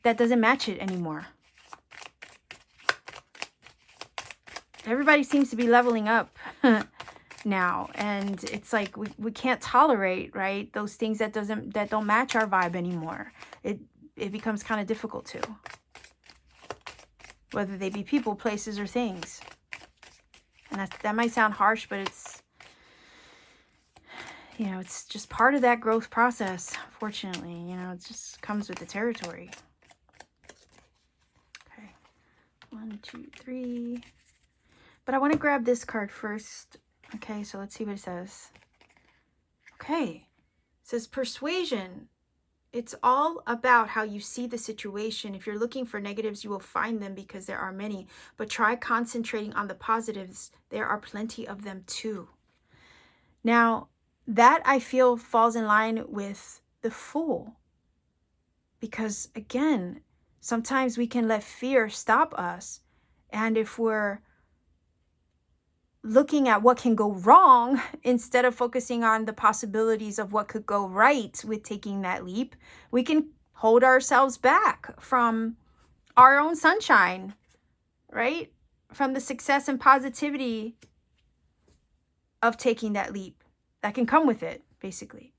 that doesn't match it anymore. Everybody seems to be leveling up now, and it's like we can't tolerate, right, those things that don't match our vibe anymore. It becomes kind of difficult to, whether they be people, places, or things. And that might sound harsh, but it's, it's just part of that growth process, fortunately. It just comes with the territory. Okay. 1, 2, 3. But I want to grab this card first. Okay, so let's see what it says. Okay. It says persuasion. It's all about how you see the situation. If you're looking for negatives, you will find them because there are many. But try concentrating on the positives. There are plenty of them too. Now, that I feel falls in line with the Fool. Because again, sometimes we can let fear stop us. And if we're looking at what can go wrong instead of focusing on the possibilities of what could go right with taking that leap, we can hold ourselves back from our own sunshine, right? From the success and positivity of taking that leap that can come with it, basically.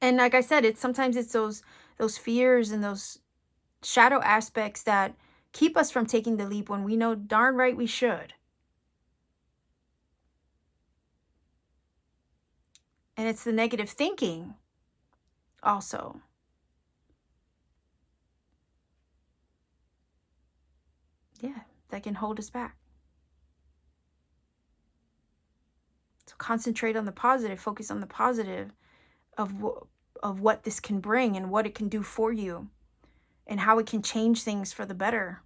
And like I said, sometimes it's those fears and those shadow aspects that keep us from taking the leap when we know darn right we should. And it's the negative thinking also. Yeah, that can hold us back. So concentrate on the positive, focus on the positive of what this can bring and what it can do for you and how it can change things for the better.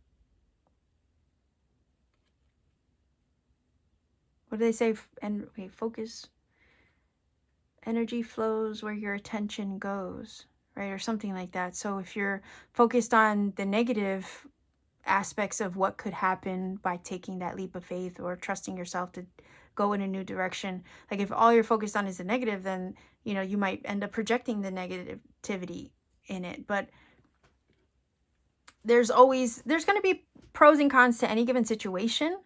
What do they say? And wait, focus. Energy flows where your attention goes, right? Or something like that. So if you're focused on the negative aspects of what could happen by taking that leap of faith or trusting yourself to go in a new direction, like if all you're focused on is the negative, then you might end up projecting the negativity in it. But there's going to be pros and cons to any given situation,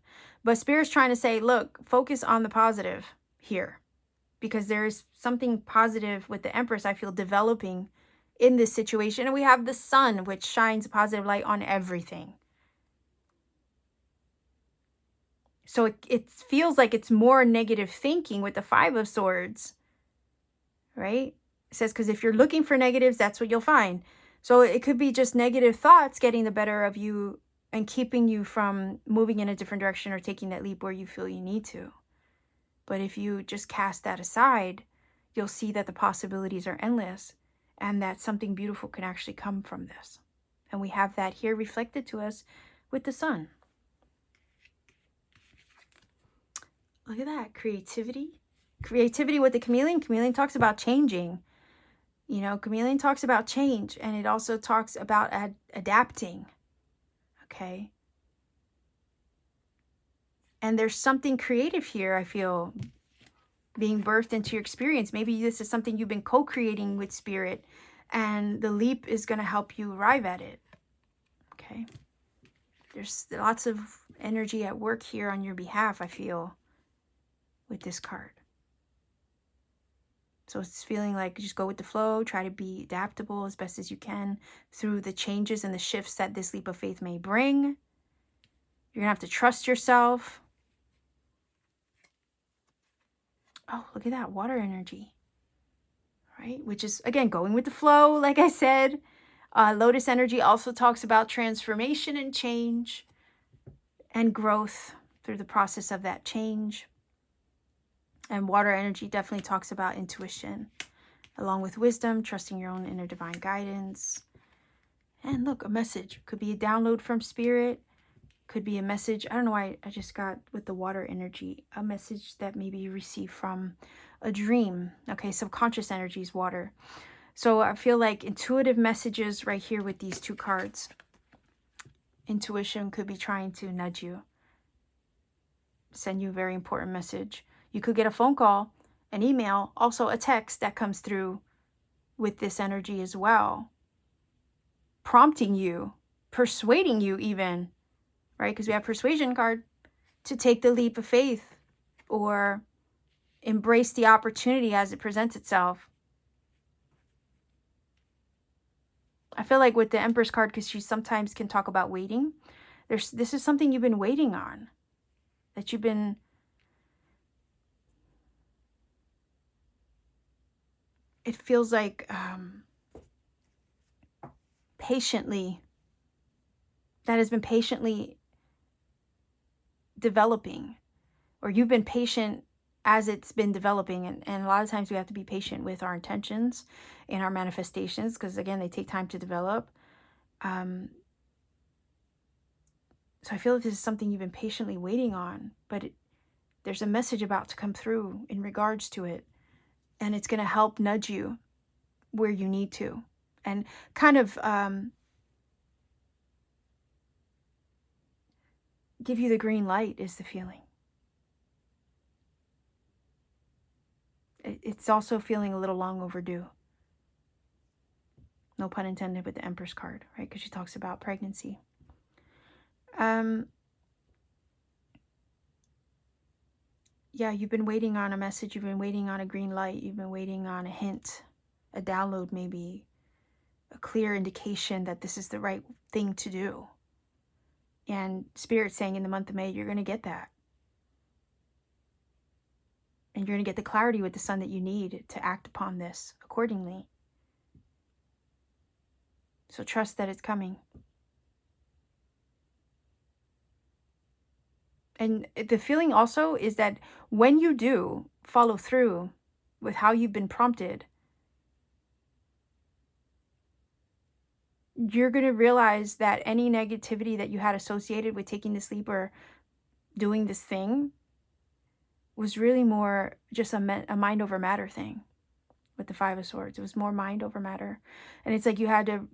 but Spirit's trying to say, look, focus on the positive here, because there's something positive with the Empress I feel developing in this situation. And we have the Sun, which shines a positive light on everything. So it feels like it's more negative thinking with the Five of Swords, right? It says, because if you're looking for negatives, that's what you'll find. So it could be just negative thoughts getting the better of you and keeping you from moving in a different direction or taking that leap where you feel you need to. But if you just cast that aside, you'll see that the possibilities are endless and that something beautiful can actually come from this. And we have that here reflected to us with the Sun. Look at that, creativity. Creativity with the chameleon. Chameleon talks about changing. Chameleon talks about change, and it also talks about adapting. Okay. And there's something creative here, I feel, being birthed into your experience. Maybe this is something you've been co-creating with Spirit, and the leap is going to help you arrive at it. Okay. There's lots of energy at work here on your behalf, I feel, with this card. So it's feeling like just go with the flow, try to be adaptable as best as you can through the changes and the shifts that this leap of faith may bring. You're going to have to trust yourself. Oh, look at that water energy, right? Which is, again, going with the flow, like I said. Lotus energy also talks about transformation and change and growth through the process of that change. And water energy definitely talks about intuition, along with wisdom, trusting your own inner divine guidance. And look, a message. Could be a download from Spirit. Could be a message. I don't know why I just got with the water energy, a message that maybe you received from a dream. Okay, subconscious energy is water. So I feel like intuitive messages right here with these two cards. Intuition could be trying to nudge you, send you a very important message. You could get a phone call, an email, also a text that comes through with this energy as well. Prompting you, persuading you even, right? Because we have persuasion card, to take the leap of faith or embrace the opportunity as it presents itself. I feel like with the Empress card, because she sometimes can talk about waiting, this is something you've been waiting on, that you've been it feels like patiently, that has been patiently developing, or you've been patient as it's been developing. And a lot of times we have to be patient with our intentions and our manifestations, because again, they take time to develop. So I feel like this is something you've been patiently waiting on, but There's a message about to come through in regards to it, and it's going to help nudge you where you need to, and kind of give you the green light is the feeling. It's also feeling a little long overdue. No pun intended with the Empress card, right? Because she talks about pregnancy. Yeah, you've been waiting on a message. You've been waiting on a green light. You've been waiting on a hint, a download maybe, a clear indication that this is the right thing to do. And Spirit's saying in the month of May, you're going to get that. And you're going to get the clarity with the sun that you need to act upon this accordingly. So trust that it's coming. And the feeling also is that when you do follow through with how you've been prompted, you're going to realize that any negativity that you had associated with taking this leap or doing this thing was really more just a mind over matter thing with the Five of Swords. It was more mind over matter. And it's like you had to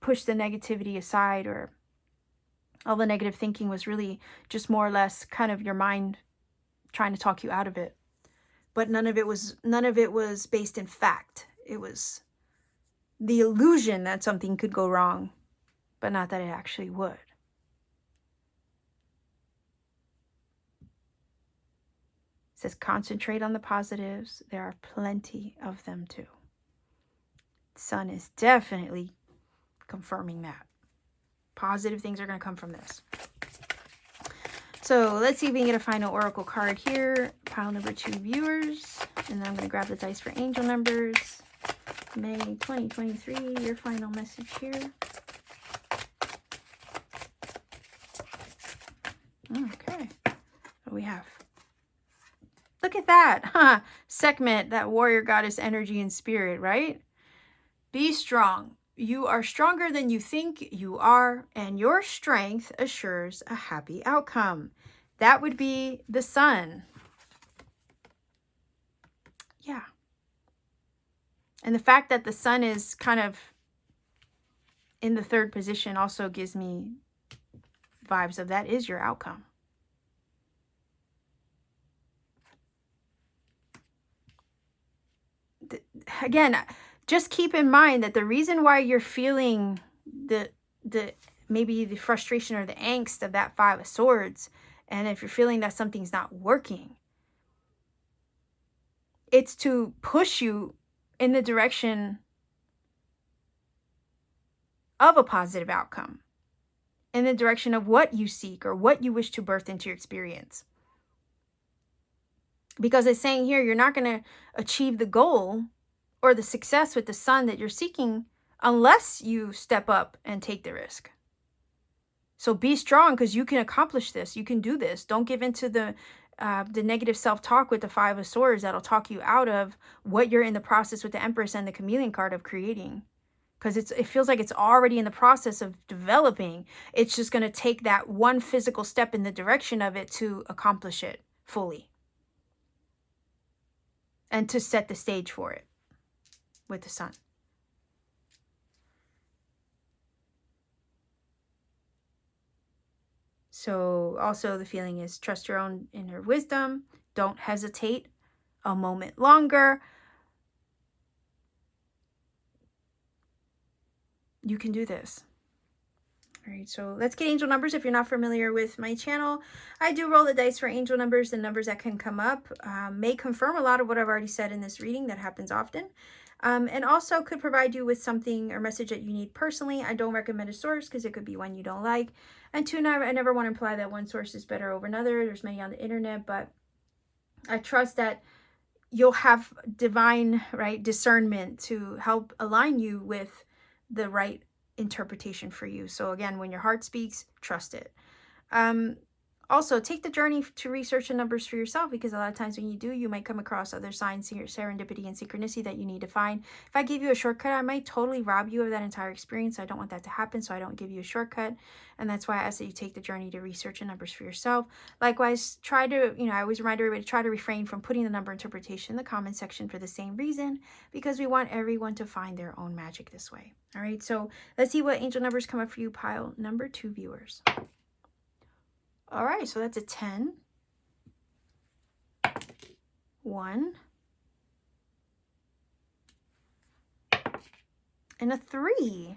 push the negativity aside, or all the negative thinking was really just more or less kind of your mind trying to talk you out of it. But none of it was based in fact. It was the illusion that something could go wrong, but not that it actually would. It says concentrate on the positives. There are plenty of them too. Sun is definitely confirming that. Positive things are going to come from this. So let's see if we can get a final oracle card here. Pile number 2 viewers. And then I'm going to grab the dice for angel numbers. May 2023, your final message here. Okay. What do we have? Look at that. Huh. Sekhmet, that warrior goddess energy and spirit, right? Be strong. You are stronger than you think you are, and your strength assures a happy outcome. That would be the sun. Yeah. And the fact that the sun is kind of in the 3rd position also gives me vibes of that is your outcome. Again, just keep in mind that the reason why you're feeling the maybe the frustration or the angst of that 5 of Swords, and if you're feeling that something's not working, it's to push you in the direction of a positive outcome, in the direction of what you seek or what you wish to birth into your experience. Because it's saying here, you're not going to achieve the goal or the success with the sun that you're seeking unless you step up and take the risk. So be strong, because you can accomplish this. You can do this. Don't give into the negative self-talk with the 5 of Swords that'll talk you out of what you're in the process with the Empress and the Chameleon card of creating. Because it feels like it's already in the process of developing. It's just going to take that one physical step in the direction of it to accomplish it fully. And to set the stage for it with the sun. So also the feeling is trust your own inner wisdom. Don't hesitate a moment longer. You can do this. All right, so let's get angel numbers. If you're not familiar with my channel, I do roll the dice for angel numbers. The numbers that can come up may confirm a lot of what I've already said in this reading. That happens often. And also could provide you with something or message that you need personally. I don't recommend a source because it could be one you don't like. And 2, I never want to imply that one source is better over another. There's many on the internet, but I trust that you'll have divine, right, discernment to help align you with the right interpretation for you. So again, when your heart speaks, trust it. Also, take the journey to research the numbers for yourself, because a lot of times when you do, you might come across other signs, serendipity, and synchronicity that you need to find. If I give you a shortcut, I might totally rob you of that entire experience. I don't want that to happen, so I don't give you a shortcut. And that's why I ask that you take the journey to research the numbers for yourself. Likewise, try to, I always remind everybody to try to refrain from putting the number interpretation in the comment section for the same reason, because we want everyone to find their own magic this way. All right, so let's see what angel numbers come up for you, pile number 2 viewers. All right, so that's a 10, 1, and a 3.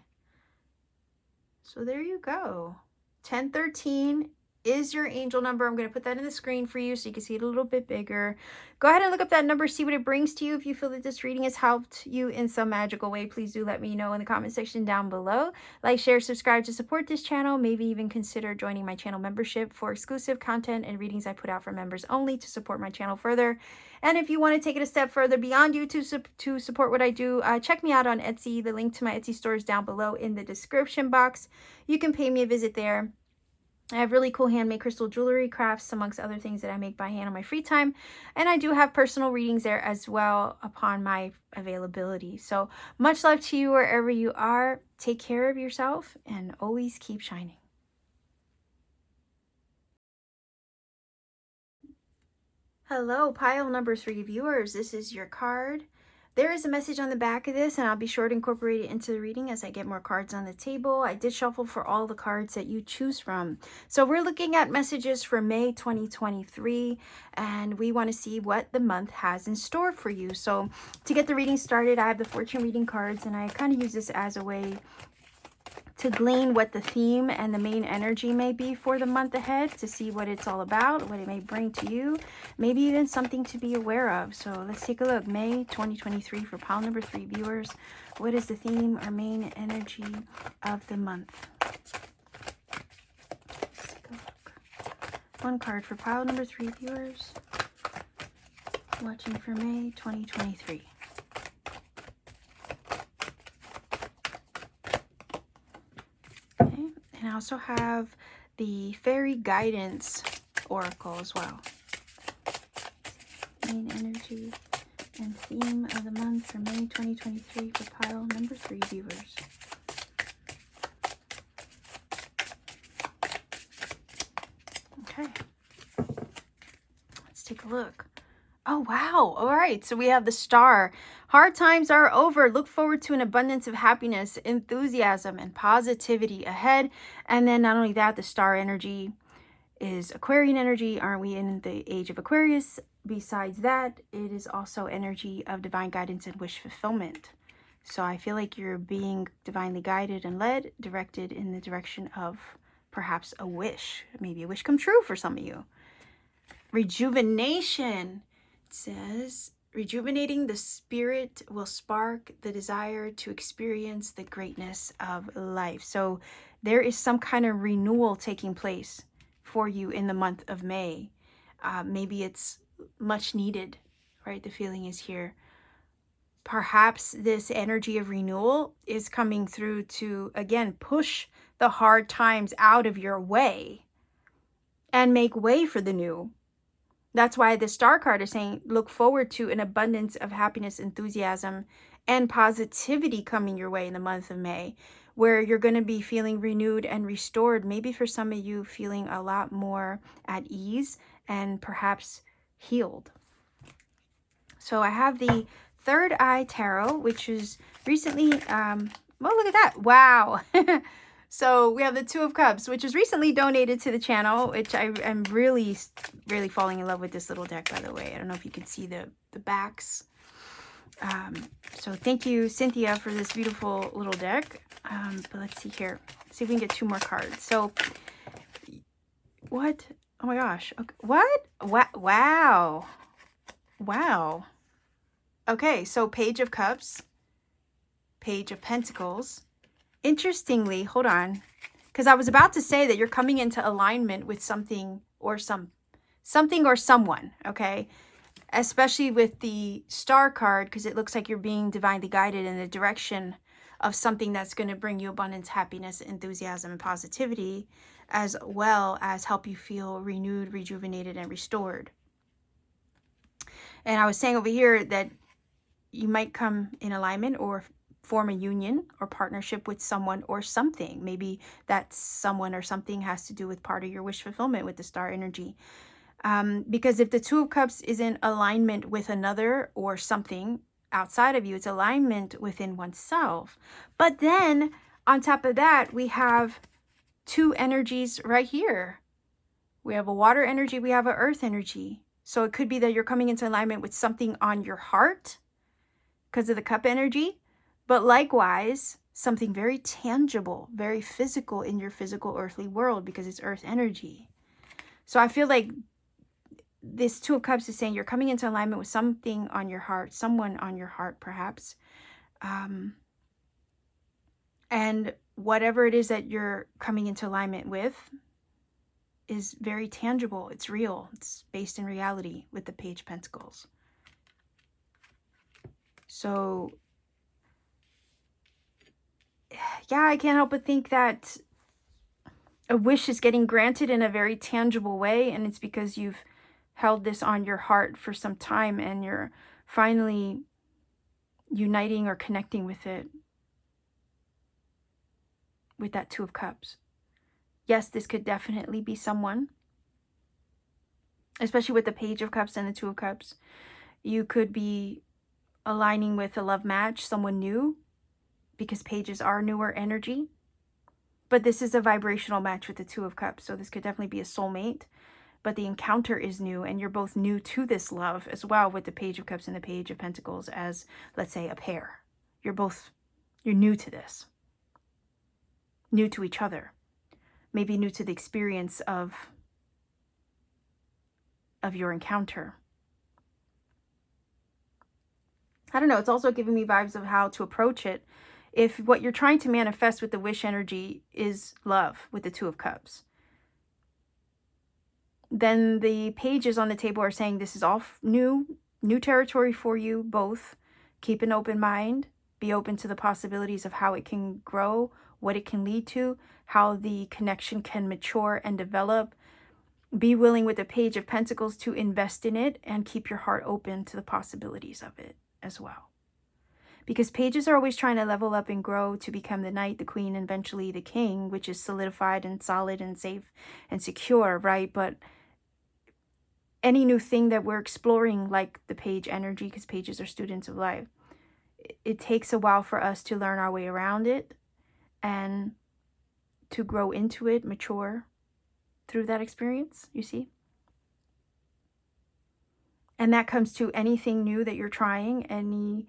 So there you go. 1013 is your angel number. I'm going to put that in the screen for you so you can see it a little bit bigger. Go ahead and look up that number, see what it brings to you. If you feel that this reading has helped you in some magical way, please do let me know in the comment section down below. Like, share, subscribe to support this channel. Maybe even consider joining my channel membership for exclusive content and readings I put out for members only to support my channel further. And if you want to take it a step further beyond YouTube to support what I do, check me out on Etsy. The link to my Etsy store is down below in the description box. You can pay me a visit there. I have really cool handmade crystal jewelry crafts, amongst other things that I make by hand on my free time. And I do have personal readings there as well upon my availability. So much love to you wherever you are. Take care of yourself and always keep shining. Hello, pile number 3 viewers. This is your card. There is a message on the back of this, and I'll be sure to incorporate it into the reading as I get more cards on the table. I did shuffle for all the cards that you choose from. So we're looking at messages for May 2023, and we want to see what the month has in store for you. So to get the reading started, I have the fortune reading cards, and I kind of use this as a way to glean what the theme and the main energy may be for the month ahead, to see what it's all about, what it may bring to you, maybe even something to be aware of. So let's take a look. May 2023 for pile number 3 viewers. What is the theme or main energy of the month? Let's take a look. One card for pile number 3 viewers watching for May 2023. And I also have the Fairy Guidance Oracle as well. Main energy and theme of the month for May 2023 for pile number 3 viewers. Okay. Let's take a look. Oh, wow. All right. So we have the Star. Hard times are over. Look forward to an abundance of happiness, enthusiasm, and positivity ahead. And then not only that, the Star energy is Aquarian energy. Aren't we in the age of Aquarius? Besides that, it is also energy of divine guidance and wish fulfillment. So I feel like you're being divinely guided and led, directed in the direction of perhaps a wish. Maybe a wish come true for some of you. Rejuvenation. It says, rejuvenating the spirit will spark the desire to experience the greatness of life. So there is some kind of renewal taking place for you in the month of May. Maybe it's much needed, right? The feeling is here. Perhaps this energy of renewal is coming through to, again, push the hard times out of your way and make way for the new. That's why the Star card is saying, look forward to an abundance of happiness, enthusiasm, and positivity coming your way in the month of May, where you're going to be feeling renewed and restored. Maybe for some of you, feeling a lot more at ease and perhaps healed. So I have the Third Eye Tarot, which is recently, oh, look at that. Wow. So we have the Two of Cups, which was recently donated to the channel, which I'm really falling in love with this little deck, by the way. I don't know if you can see the backs. So thank you, Cynthia, for this beautiful little deck. But let's see here. See if we can get 2 more cards. So what? Oh my gosh. Okay. What? Wow. Wow. Okay, so Page of Cups, Page of Pentacles. Interestingly, hold on, because I was about to say that you're coming into alignment with something or someone, okay? Especially with the Star card, because it looks like you're being divinely guided in the direction of something that's going to bring you abundance, happiness, enthusiasm, and positivity, as well as help you feel renewed, rejuvenated, and restored. And I was saying over here that you might come in alignment or form a union or partnership with someone or something. Maybe that someone or something has to do with part of your wish fulfillment with the star energy. Because if the Two of Cups is in alignment with another or something outside of you, it's alignment within oneself. But then on top of that, we have two energies right here. We have a water energy, we have an earth energy. So it could be that you're coming into alignment with something on your heart because of the cup energy, but likewise, something very tangible, very physical in your physical earthly world because it's earth energy. So I feel like this Two of Cups is saying you're coming into alignment with something on your heart, someone on your heart perhaps. And whatever it is that you're coming into alignment with is very tangible. It's real. It's based in reality with the Page of Pentacles. So, yeah, I can't help but think that a wish is getting granted in a very tangible way. And it's because you've held this on your heart for some time and you're finally uniting or connecting with it, with that Two of Cups. Yes, this could definitely be someone, especially with the Page of Cups and the Two of Cups. You could be aligning with a love match, someone new, because pages are newer energy. But this is a vibrational match with the Two of Cups, so this could definitely be a soulmate. But the encounter is new, and you're both new to this love as well with the Page of Cups and the Page of Pentacles as, let's say, a pair. You're new to this. New to each other. Maybe new to the experience of your encounter. I don't know, it's also giving me vibes of how to approach it. If what you're trying to manifest with the wish energy is love with the Two of Cups, then the pages on the table are saying this is all new territory for you both. Keep an open mind. Be open to the possibilities of how it can grow, what it can lead to, how the connection can mature and develop. Be willing with the Page of Pentacles to invest in it and keep your heart open to the possibilities of it as well. Because pages are always trying to level up and grow to become the knight, the queen, and eventually the king, which is solidified and solid and safe and secure, right? But any new thing that we're exploring, like the page energy, because pages are students of life, it takes a while for us to learn our way around it and to grow into it, mature through that experience, you see? And that comes to anything new that you're trying, any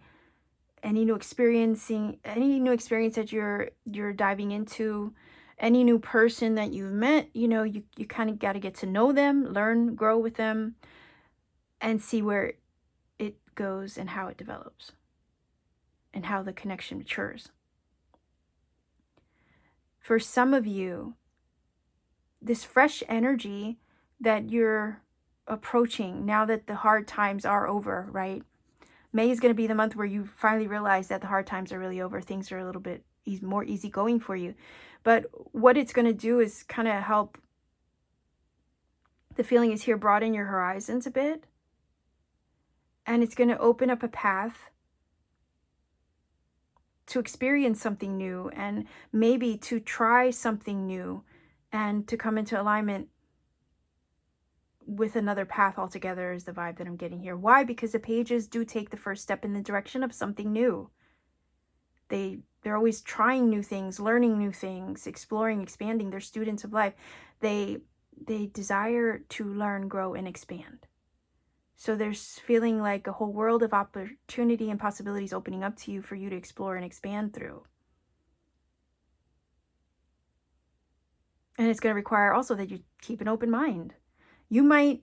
new experience that you're diving into, any new person that you've met, you kind of got to get to know them, learn, grow with them, and see where it goes and how it develops and how the connection matures. For some of you, this fresh energy that you're approaching now that the hard times are over, right? May is going to be the month where you finally realize that the hard times are really over. Things are a little bit more easygoing for you. But what it's going to do is kind of help, the feeling is here, broaden your horizons a bit. And it's going to open up a path to experience something new and maybe to try something new and to come into alignment with another path altogether is the vibe that I'm getting here. Why? Because the pages do take the first step in the direction of something new. They're always trying new things, learning new things, exploring, expanding. They're students of life. They desire to learn, grow, and expand. So there's feeling like a whole world of opportunity and possibilities opening up to you for you to explore and expand through. And it's going to require also that you keep an open mind. You might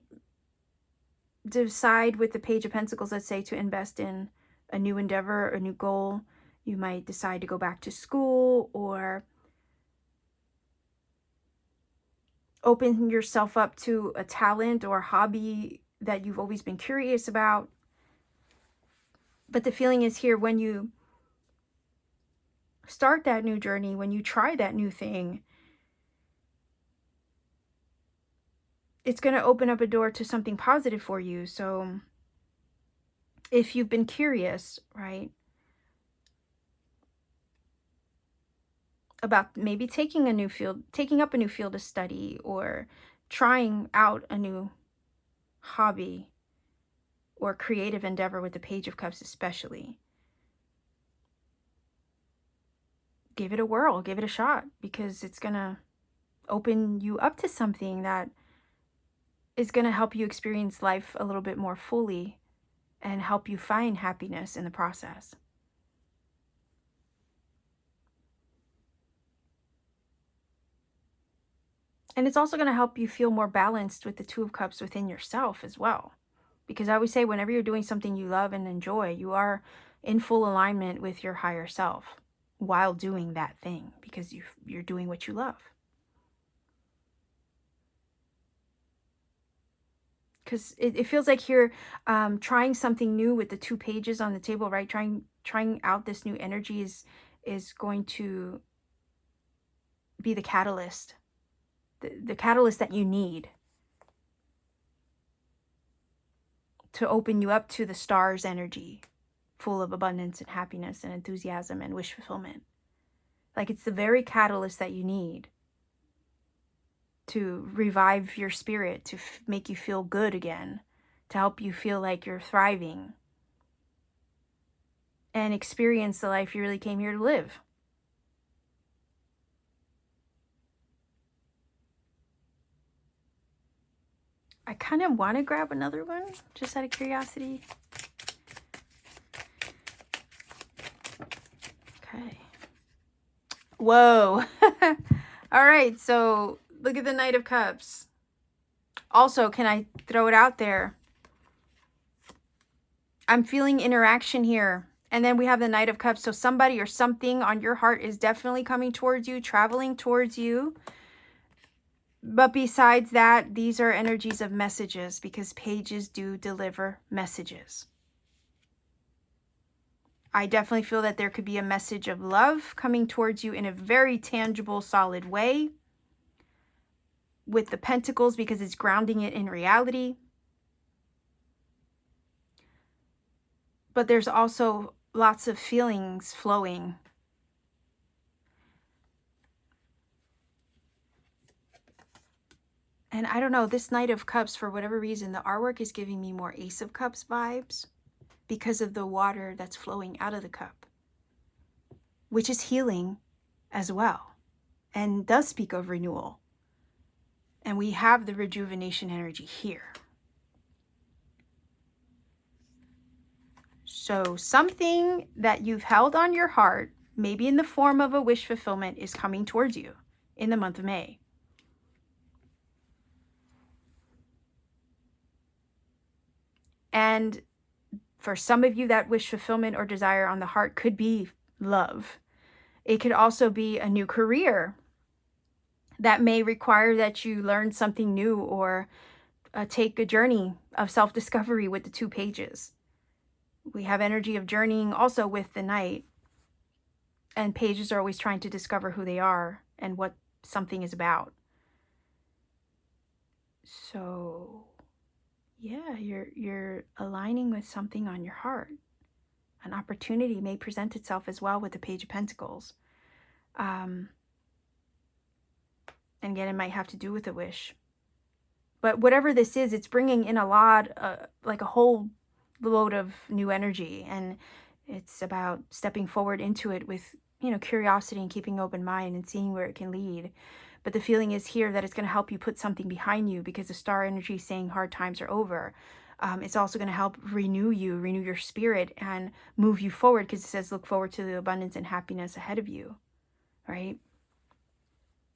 decide with the Page of Pentacles, let's say, to invest in a new endeavor, a new goal. You might decide to go back to school or open yourself up to a talent or hobby that you've always been curious about. But the feeling is here, when you start that new journey, when you try that new thing, it's going to open up a door to something positive for you. So if you've been curious, right, about maybe taking up a new field of study, or trying out a new hobby or creative endeavor with the Page of Cups especially, give it a whirl, give it a shot, because it's going to open you up to something that is going to help you experience life a little bit more fully and help you find happiness in the process. And it's also going to help you feel more balanced with the Two of Cups within yourself as well. Because I always say, whenever you're doing something you love and enjoy, you are in full alignment with your higher self while doing that thing, because you're doing what you love. Because it feels like you're trying something new with the 2 pages on the table, right? Trying out this new energy is going to be the catalyst. The catalyst that you need to open you up to the stars energy, full of abundance and happiness and enthusiasm and wish fulfillment. Like, it's the very catalyst that you need to revive your spirit, to make you feel good again, to help you feel like you're thriving and experience the life you really came here to live. I kind of want to grab another one, just out of curiosity. Okay. Whoa. All right, so look at the Knight of Cups. Also, can I throw it out there? I'm feeling interaction here. And then we have the Knight of Cups. So somebody or something on your heart is definitely coming towards you, traveling towards you. But besides that, these are energies of messages, because pages do deliver messages. I definitely feel that there could be a message of love coming towards you in a very tangible, solid way. With the Pentacles, because it's grounding it in reality. But there's also lots of feelings flowing. And I don't know, this Knight of Cups, for whatever reason, the artwork is giving me more Ace of Cups vibes because of the water that's flowing out of the cup, which is healing as well and does speak of renewal. And we have the rejuvenation energy here. So something that you've held on your heart, maybe in the form of a wish fulfillment, is coming towards you in the month of May. And for some of you, that wish fulfillment or desire on the heart could be love. It could also be a new career that may require that you learn something new, or take a journey of self-discovery with the 2 pages. We have energy of journeying also with the Knight. And pages are always trying to discover who they are and what something is about. So yeah, you're aligning with something on your heart. An opportunity may present itself as well with the Page of Pentacles. And again, it might have to do with a wish. But whatever this is, it's bringing in a lot, like a whole load of new energy. And it's about stepping forward into it with, curiosity and keeping an open mind and seeing where it can lead. But the feeling is here that it's going to help you put something behind you, because the star energy is saying hard times are over. It's also going to help renew your spirit, and move you forward, because it says look forward to the abundance and happiness ahead of you, right?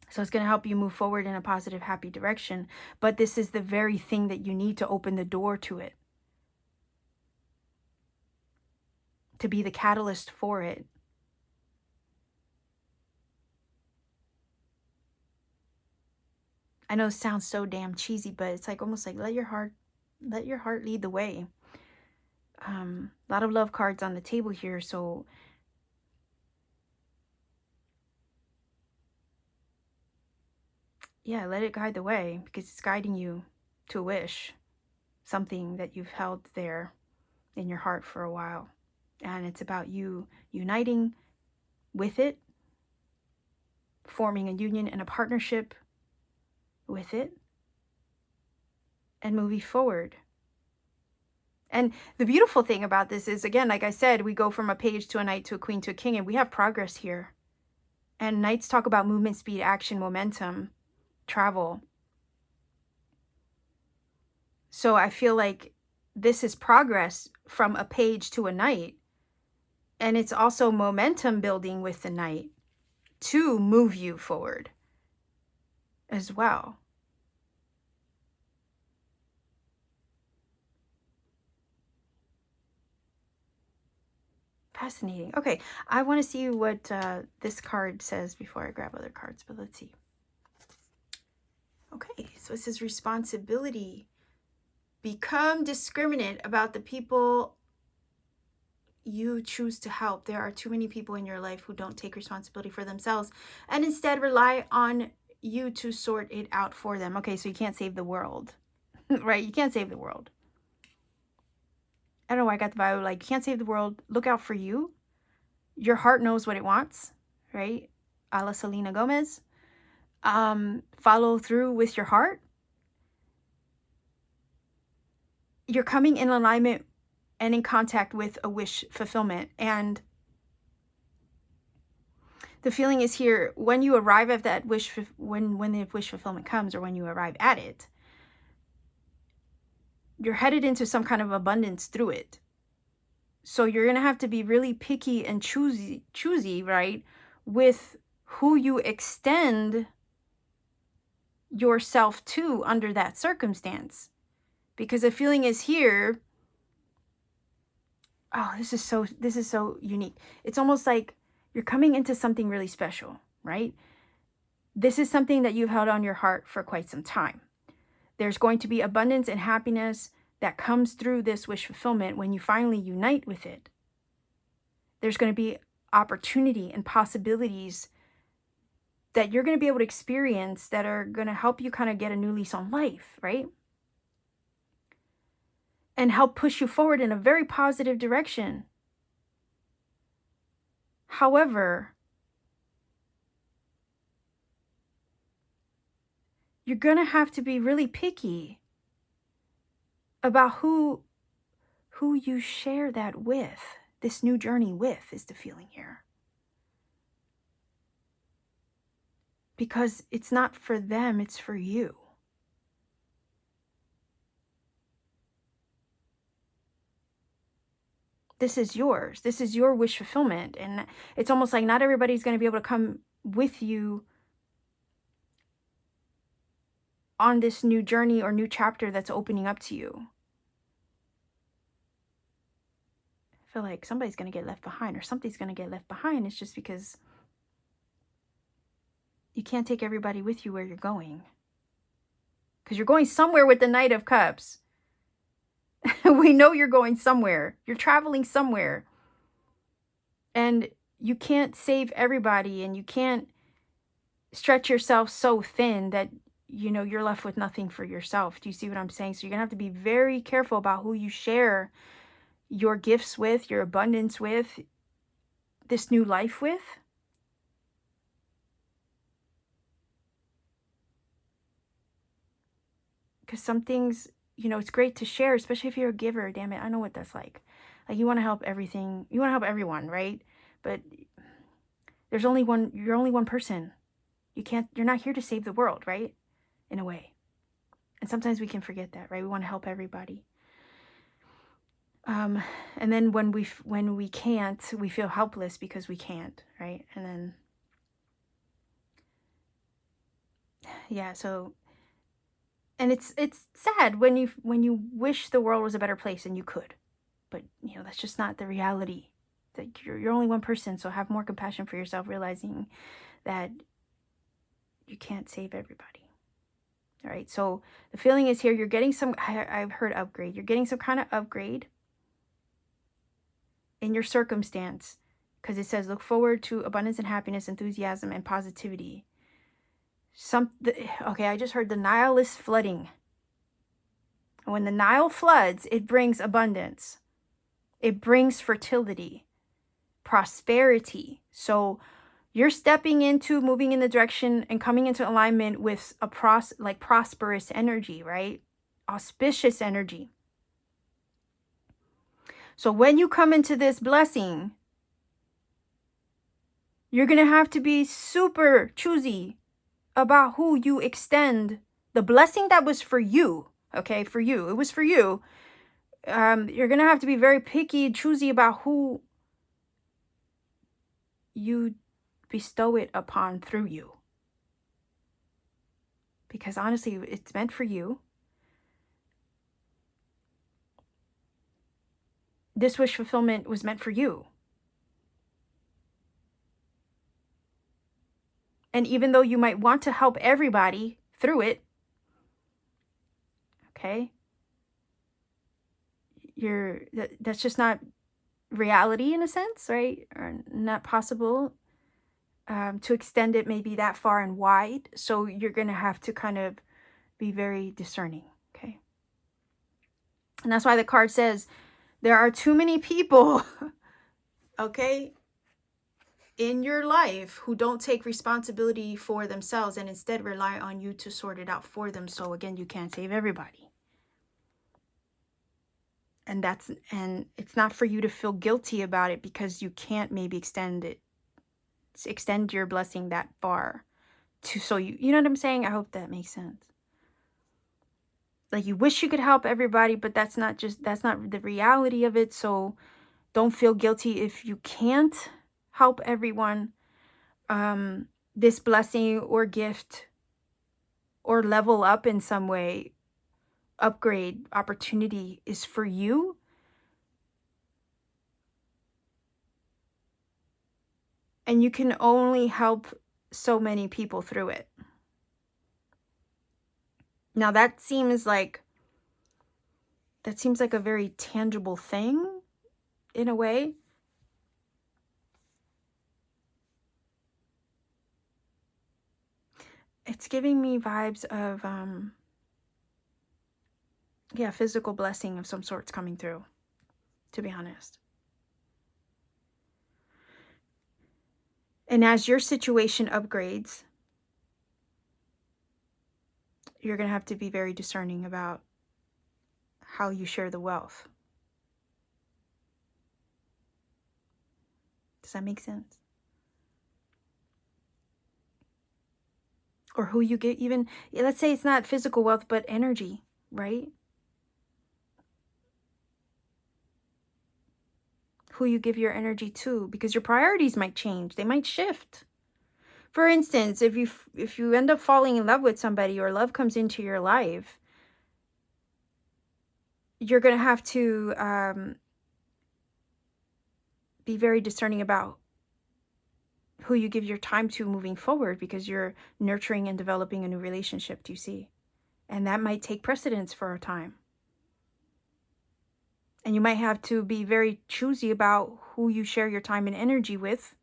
So it's going to help you move forward in a positive, happy direction. But this is the very thing that you need to open the door to it, to be the catalyst for it. I know it sounds so damn cheesy, but it's like almost like let your heart lead the way. A lot of love cards on the table here. So yeah, let it guide the way, because it's guiding you to a wish, something that you've held there in your heart for a while. And it's about you uniting with it, forming a union and a partnership with it, and moving forward. And the beautiful thing about this is, again, like I said, we go from a page to a knight to a queen to a king, and we have progress here. And knights talk about movement, speed, action, momentum, travel. So I feel like this is progress from a page to a knight. And it's also momentum building with the knight to move you forward as well. Fascinating. Okay, I want to see what this card says before I grab other cards, but let's see. Okay, so it says responsibility. Become discriminate about the people you choose to help. There are too many people in your life who don't take responsibility for themselves and instead rely on you to sort it out for them. Okay, so you can't save the world, right? You can't save the world. I don't know why I got the vibe like, you can't save the world. Look out for you. Your heart knows what it wants, right? A la Selena Gomez. Follow through with your heart. You're coming in alignment and in contact with a wish fulfillment. And the feeling is here, when you arrive at that wish, when the wish fulfillment comes, or when you arrive at it, you're headed into some kind of abundance through it. So you're going to have to be really picky and choosy, right, with who you extend yourself to under that circumstance. Because the feeling is here, oh, this is so unique. It's almost like you're coming into something really special, right? This is something that you've held on your heart for quite some time. There's going to be abundance and happiness that comes through this wish fulfillment when you finally unite with it. There's going to be opportunity and possibilities that you're going to be able to experience that are going to help you kind of get a new lease on life, right? And help push you forward in a very positive direction. However, you're going to have to be really picky about who you share that with. This new journey with is the feeling here. Because it's not for them, it's for you. This is yours. This is your wish fulfillment. And it's almost like not everybody's going to be able to come with you on this new journey or new chapter that's opening up to you. I feel like somebody's going to get left behind, or something's going to get left behind. It's just because you can't take everybody with you where you're going. Because you're going somewhere with the Knight of Cups. We know you're going somewhere. You're traveling somewhere. And you can't save everybody, and you can't stretch yourself so thin that, you know, you're left with nothing for yourself. Do you see what I'm saying? So you're going to have to be very careful about who you share your gifts with, your abundance with, this new life with. Because some things, you know, it's great to share, especially if you're a giver. Damn it, I know what that's like. Like, you want to help everything. You want to help everyone, right? But there's only one, you're only one person. You're not here to save the world, right? In a way. And sometimes we can forget that, right? We want to help everybody. And then when we can't, we feel helpless because we can't, right? And then, yeah, so, and it's sad when you wish the world was a better place and you could, but you know, that's just not the reality. That you're only one person, so have more compassion for yourself, realizing that you can't save everybody. All right, so the feeling is here, you're getting some, I've heard upgrade, you're getting some kind of upgrade in your circumstance, because it says look forward to abundance and happiness, enthusiasm and positivity. Okay, I just heard the Nile is flooding. And when the Nile floods, it brings abundance. It brings fertility, prosperity. So you're stepping into, moving in the direction and coming into alignment with a prosperous energy, right? Auspicious energy. So when you come into this blessing, you're going to have to be super choosy about who you extend the blessing that was for you. Okay, for you. It was for you. You're going to have to be very picky, choosy about who you bestow it upon through you. Because honestly, it's meant for you. This wish fulfillment was meant for you. And even though you might want to help everybody through it, okay, that's just not reality in a sense, right? Or not possible to extend it maybe that far and wide. So you're going to have to kind of be very discerning, okay? And that's why the card says there are too many people, okay, in your life who don't take responsibility for themselves and instead rely on you to sort it out for them. So again, you can't save everybody. And it's not for you to feel guilty about it because you can't maybe extend your blessing that far so you know what I'm saying? I hope that makes sense. Like you wish you could help everybody, but that's not the reality of it. So don't feel guilty if you can't help everyone. This blessing or gift or level up in some way, upgrade, opportunity is for you. And you can only help so many people through it. Now that seems like a very tangible thing in a way. It's giving me vibes of physical blessing of some sorts coming through, to be honest. And as your situation upgrades, you're going to have to be very discerning about how you share the wealth. Does that make sense? Or who you get, even, let's say it's not physical wealth, but energy, right? Who you give your energy to, because your priorities might change. They might shift. For instance, if you end up falling in love with somebody or love comes into your life, you're going to have to be very discerning about who you give your time to moving forward, because you're nurturing and developing a new relationship, do you see? And that might take precedence for a time. And you might have to be very choosy about who you share your time and energy with.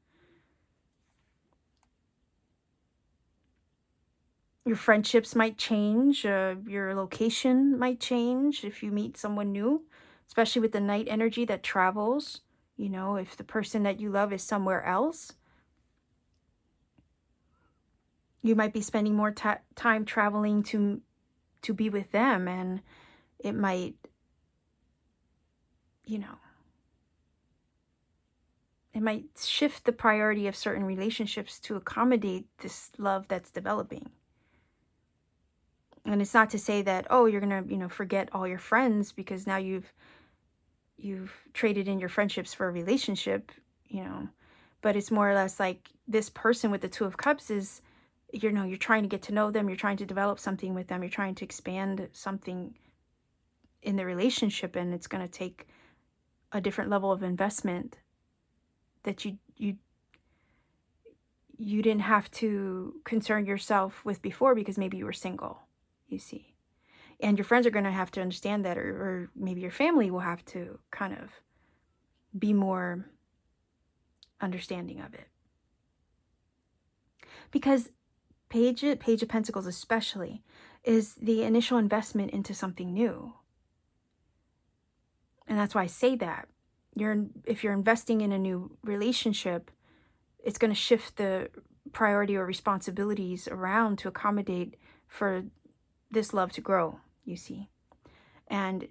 Your friendships might change. Your location might change if you meet someone new, especially with the night energy that travels. You know, if the person that you love is somewhere else, you might be spending more time traveling to be with them, and it might, you know, it might shift the priority of certain relationships to accommodate this love that's developing. And it's not to say that, oh, you're going to, forget all your friends because now you've traded in your friendships for a relationship, but it's more or less like this person with the Two of Cups is, you're trying to get to know them. You're trying to develop something with them. You're trying to expand something in the relationship, and it's going to take a different level of investment that you didn't have to concern yourself with before because maybe you were single, you see. And your friends are going to have to understand that, or maybe your family will have to kind of be more understanding of it. Because Page of Pentacles especially, is the initial investment into something new. And that's why I say that. If you're investing in a new relationship, it's going to shift the priority or responsibilities around to accommodate for this love to grow, you see. And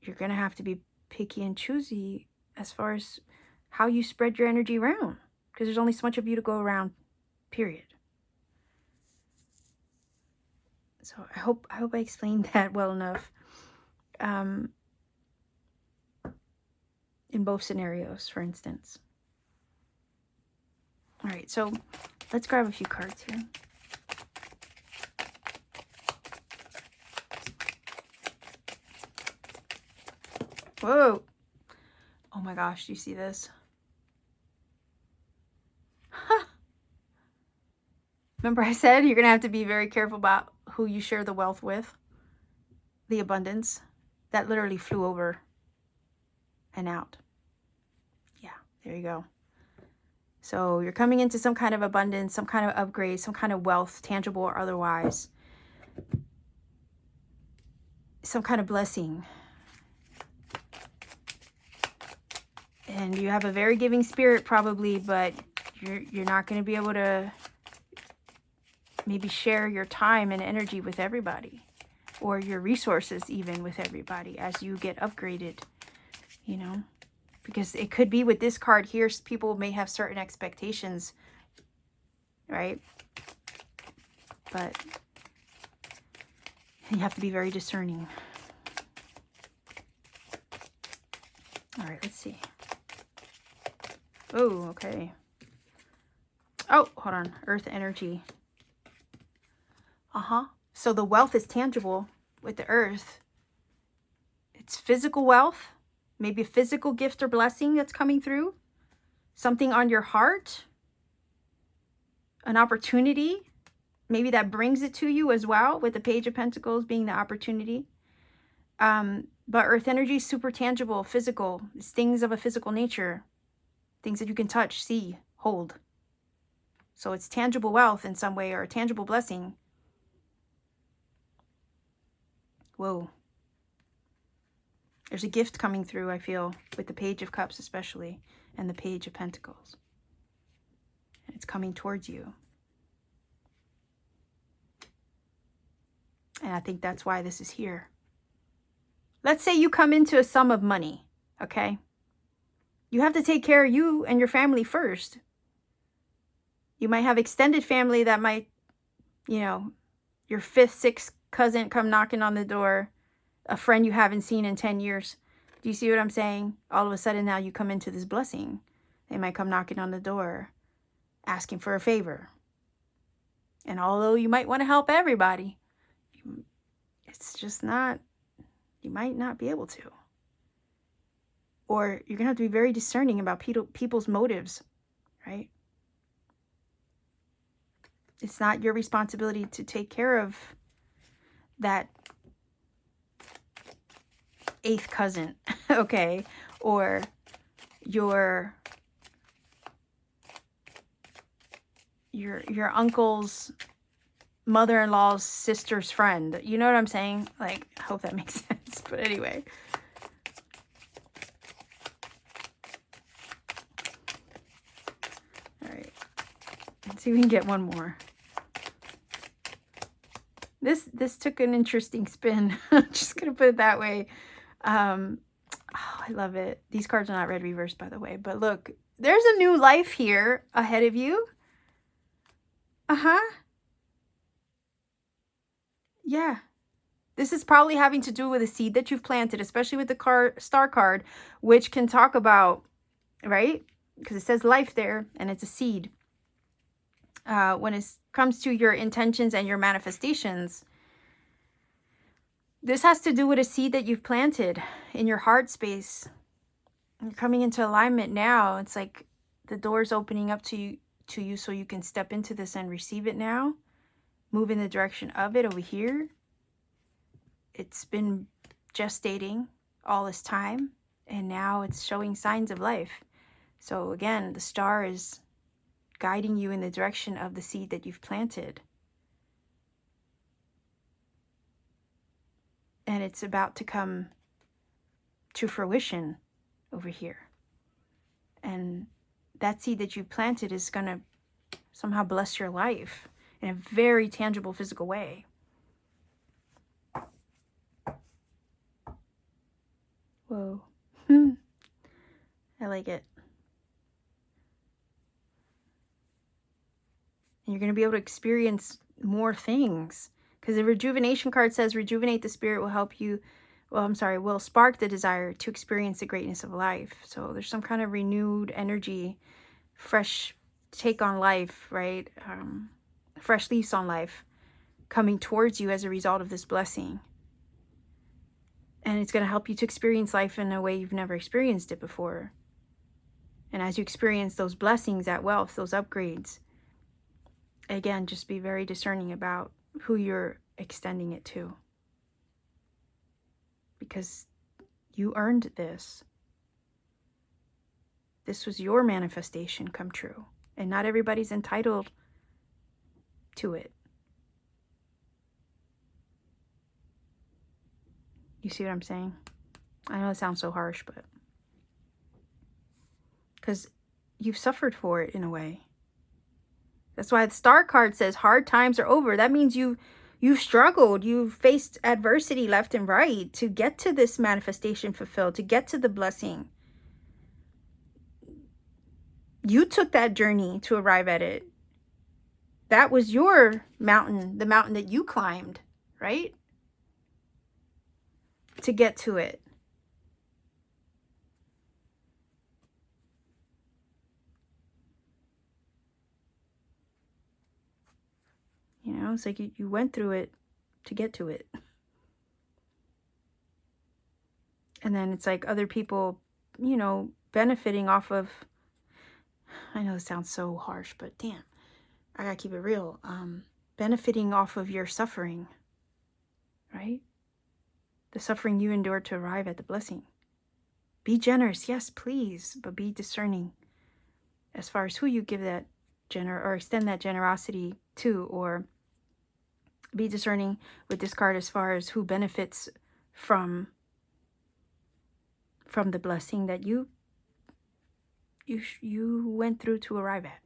you're going to have to be picky and choosy as far as how you spread your energy around, because there's only so much of you to go around, period. So I hope I explained that well enough in both scenarios, for instance. All right, so let's grab a few cards here. Whoa. Oh my gosh, do you see this? Huh. Remember I said you're going to have to be very careful about who you share the wealth with? The abundance. That literally flew over and out. Yeah, there you go. So you're coming into some kind of abundance, some kind of upgrade, some kind of wealth, tangible or otherwise. Some kind of blessing. And you have a very giving spirit probably, but you're not going to be able to maybe share your time and energy with everybody, or your resources even with everybody as you get upgraded, you know, because it could be with this card here, people may have certain expectations, right? But you have to be very discerning. All right, let's see. Oh, okay. Oh, hold on. Earth energy. So the wealth is tangible with the earth. It's physical wealth. Maybe a physical gift or blessing that's coming through. Something on your heart. An opportunity. Maybe that brings it to you as well, with the Page of Pentacles being the opportunity. But earth energy is super tangible, physical. It's things of a physical nature. Things that you can touch, see, hold. So it's tangible wealth in some way, or a tangible blessing. Whoa. There's a gift coming through, I feel, with the Page of Cups especially, and the Page of Pentacles. And it's coming towards you. And I think that's why this is here. Let's say you come into a sum of money, okay? You have to take care of you and your family first. You might have extended family that might, you know, your 5th, 6th cousin come knocking on the door, a friend you haven't seen in 10 years. Do you see what I'm saying? All of a sudden now you come into this blessing. They might come knocking on the door, asking for a favor. And although you might want to help everybody, it's just not, you might not be able to. Or you're going to have to be very discerning about people's motives, right? It's not your responsibility to take care of that 8th cousin, okay? Or your uncle's mother-in-law's sister's friend. You know what I'm saying? Like, I hope that makes sense. But anyway. All right. Let's see if we can get one more. This took an interesting spin. I'm just going to put it that way. Oh, I love it. These cards are not red reverse, by the way. But look, there's a new life here ahead of you. Yeah. This is probably having to do with a seed that you've planted, especially with the star card, which can talk about, right? Because it says life there, and it's a seed. When it comes to your intentions and your manifestations, this has to do with a seed that you've planted in your heart space. You're coming into alignment now. It's like the door's opening up to you so you can step into this and receive it now. Move in the direction of it over here. It's been gestating all this time, and now it's showing signs of life. So again, the star is guiding you in the direction of the seed that you've planted. And it's about to come to fruition over here. And that seed that you've planted is going to somehow bless your life in a very tangible, physical way. Whoa. I like it. And you're going to be able to experience more things. Because the rejuvenation card says, rejuvenate the spirit will help you, will spark the desire to experience the greatness of life. So there's some kind of renewed energy, fresh take on life, right? Fresh leaves on life coming towards you as a result of this blessing. And it's going to help you to experience life in a way you've never experienced it before. And as you experience those blessings, that wealth, those upgrades, again, just be very discerning about who you're extending it to. Because you earned this. This was your manifestation come true. And not everybody's entitled to it. You see what I'm saying? I know it sounds so harsh, but because you've suffered for it in a way. That's why the star card says hard times are over. That means you've struggled. You've faced adversity left and right to get to this manifestation fulfilled, to get to the blessing. You took that journey to arrive at it. That was your mountain, the mountain that you climbed, right? To get to it. You know, it's like you went through it to get to it. And then it's like other people, you know, benefiting off of, I know it sounds so harsh, but damn, I gotta keep it real. Benefiting off of your suffering, right? The suffering you endured to arrive at the blessing. Be generous, yes, please, but be discerning as far as who you give that or extend that generosity to, or be discerning with this card as far as who benefits from the blessing that you went through to arrive at.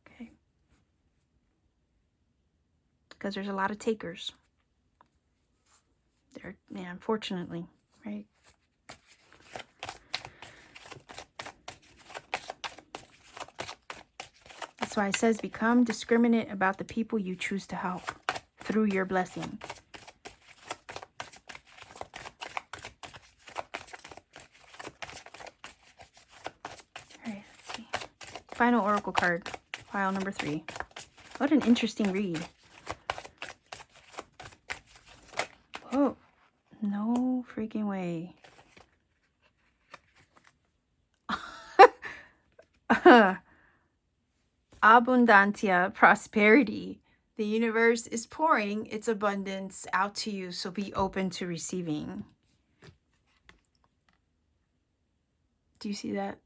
Okay? Because there's a lot of takers. Yeah, unfortunately, right? That's why it says become discriminate about the people you choose to help through your blessing. All right, let's see. Final oracle card, pile number 3. What an interesting read. Whoa, no freaking way. Abundantia, prosperity. The universe is pouring its abundance out to you, so be open to receiving. Do you see that?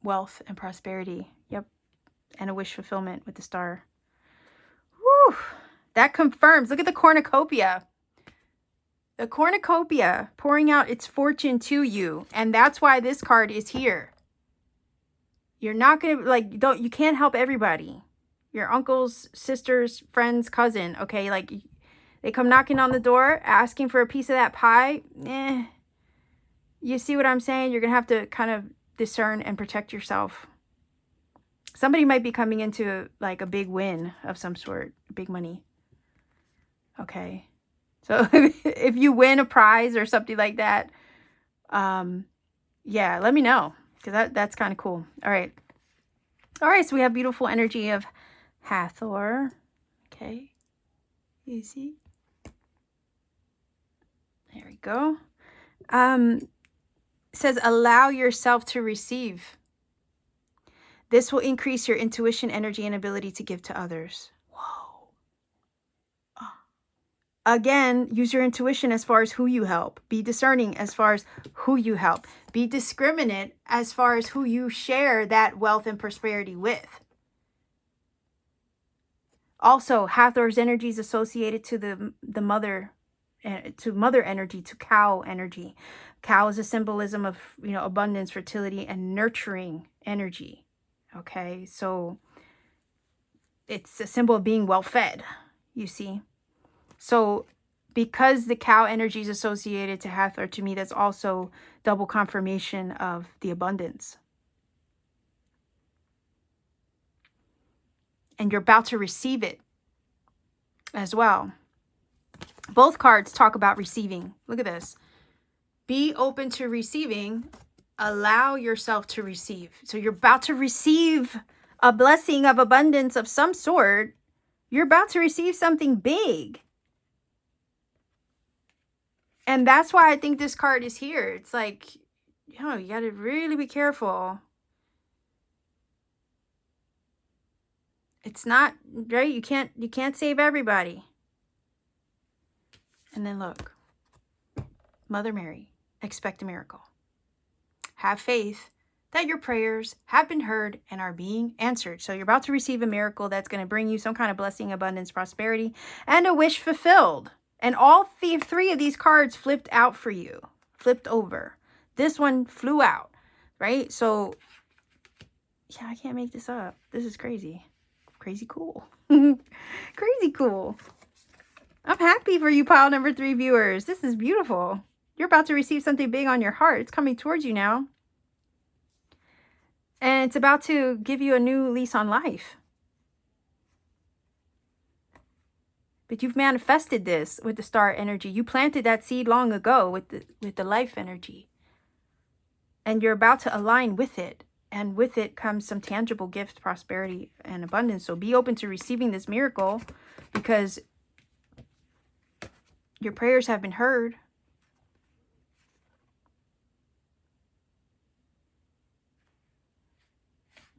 Wealth and prosperity. Yep. And a wish fulfillment with the star. Whew. That confirms. Look at the cornucopia. The cornucopia pouring out its fortune to you. And that's why this card is here. You're not going to, you can't help everybody. Your uncles, sisters, friends, cousin, okay? Like, they come knocking on the door, asking for a piece of that pie. You see what I'm saying? You're going to have to kind of discern and protect yourself. Somebody might be coming into, like, a big win of some sort. Big money. Okay? So, if you win a prize or something like that, yeah, let me know. Because that's kind of cool. All right. All right, so we have beautiful energy of Hathor. Okay. Easy. There we go. It says, allow yourself to receive. This will increase your intuition, energy, and ability to give to others. Whoa. Again, use your intuition as far as who you help. Be discerning as far as who you help. Be discriminate as far as who you share that wealth and prosperity with. Also, Hathor's energy is associated to the mother to mother energy, to cow energy. Cow is a symbolism of, you know, abundance, fertility, and nurturing energy. Okay, so it's a symbol of being well fed, you see. So because the cow energy is associated to Hathor, to me, that's also double confirmation of the abundance. And you're about to receive it as well. Both cards talk about receiving. Look at this. Be open to receiving. Allow yourself to receive. So you're about to receive a blessing of abundance of some sort. You're about to receive something big. And that's why I think this card is here. It's like, you know, you got to really be careful. It's not, right? You can't save everybody. And then look, Mother Mary, expect a miracle. Have faith that your prayers have been heard and are being answered. So you're about to receive a miracle that's going to bring you some kind of blessing, abundance, prosperity, and a wish fulfilled. And all three of these cards flipped out for you, flipped over. This one flew out, right? So, yeah, I can't make this up. This is crazy. Crazy cool. Crazy cool. I'm happy for you, pile number 3 viewers. This is beautiful. You're about to receive something big on your heart. It's coming towards you now. And it's about to give you a new lease on life. But you've manifested this with the star energy. You planted that seed long ago with the life energy. And you're about to align with it. And with it comes some tangible gifts, prosperity, and abundance. So be open to receiving this miracle because your prayers have been heard.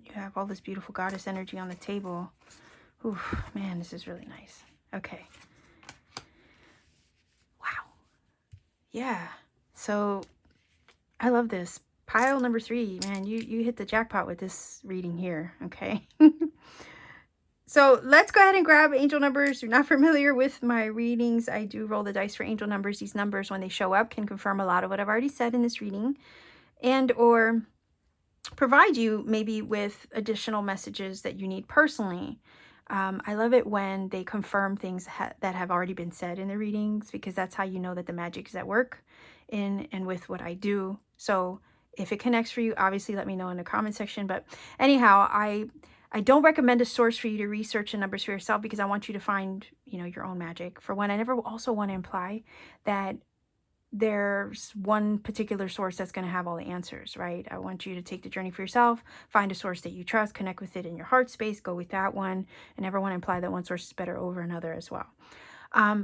You have all this beautiful goddess energy on the table. Oof, man, this is really nice. Okay. Wow. Yeah. So I love this. Pile number 3, man, you hit the jackpot with this reading here. Okay. So let's go ahead and grab angel numbers. If you're not familiar with my readings, I do roll the dice for angel numbers. These numbers, when they show up, can confirm a lot of what I've already said in this reading and or provide you maybe with additional messages that you need personally. I love it when they confirm things that have already been said in the readings, because that's how you know that the magic is at work in and with what I do. So if it connects for you, obviously let me know in the comment section. But anyhow, I don't recommend a source for you to research the numbers for yourself, because I want you to find, you know, your own magic. For one, I never also want to imply that there's one particular source that's going to have all the answers, right? I want you to take the journey for yourself, find a source that you trust, connect with it in your heart space, go with that one. I never want to imply that one source is better over another as well.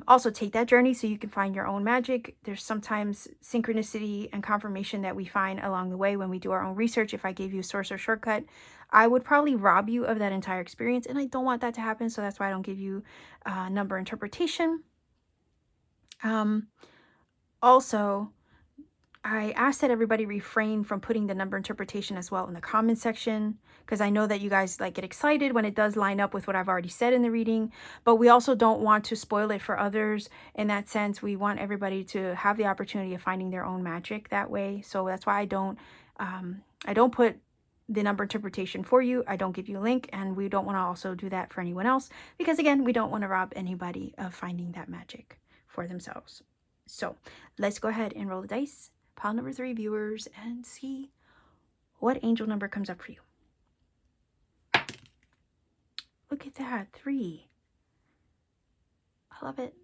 Also take that journey so you can find your own magic. There's sometimes synchronicity and confirmation that we find along the way when we do our own research. If I gave you a source or shortcut, I would probably rob you of that entire experience, and I don't want that to happen. So that's why I don't give you number interpretation. Also, I ask that everybody refrain from putting the number interpretation as well in the comment section, because I know that you guys like get excited when it does line up with what I've already said in the reading, but we also don't want to spoil it for others. In that sense, we want everybody to have the opportunity of finding their own magic that way. So that's why I don't put the number interpretation for you. I don't give you a link, and we don't want to also do that for anyone else, because again, we don't want to rob anybody of finding that magic for themselves. So let's go ahead and roll the dice, pile number 3 viewers, and see what angel number comes up for you. Look at that, 3. I love it.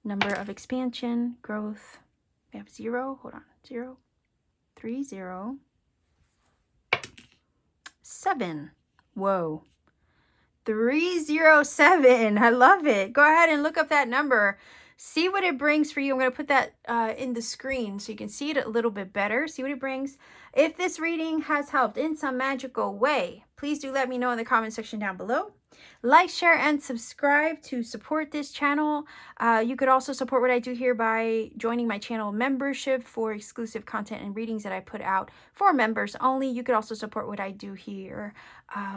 Number of expansion, growth. We have 0. Hold on. 0, 3, 0, 7. Whoa. 307. I love it. Go ahead and look up that number. See what it brings for you. I'm going to put that in the screen so you can see it a little bit better. See what it brings. If this reading has helped in some magical way, please do let me know in the comment section down below. Like, share, and subscribe to support this channel. You could also support what I do here by joining my channel membership for exclusive content and readings that I put out for members only. You could also support what I do here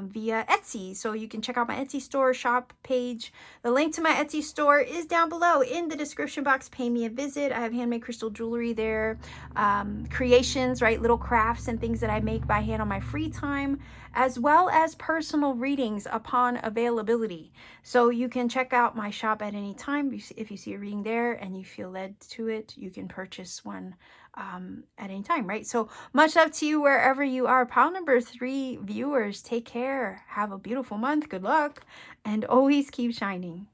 via Etsy. So you can check out my Etsy store shop page. The link to my Etsy store is down below in the description box. Pay me a visit. I have handmade crystal jewelry there, creations, right? Little crafts and things that I make by hand on my free time, as well as personal readings upon availability. So you can check out my shop at any time. If you see a reading there and you feel led to it, you can purchase one at any time, right? So much love to you wherever you are. Pile number 3 viewers, take care. Have a beautiful month. Good luck. And always keep shining.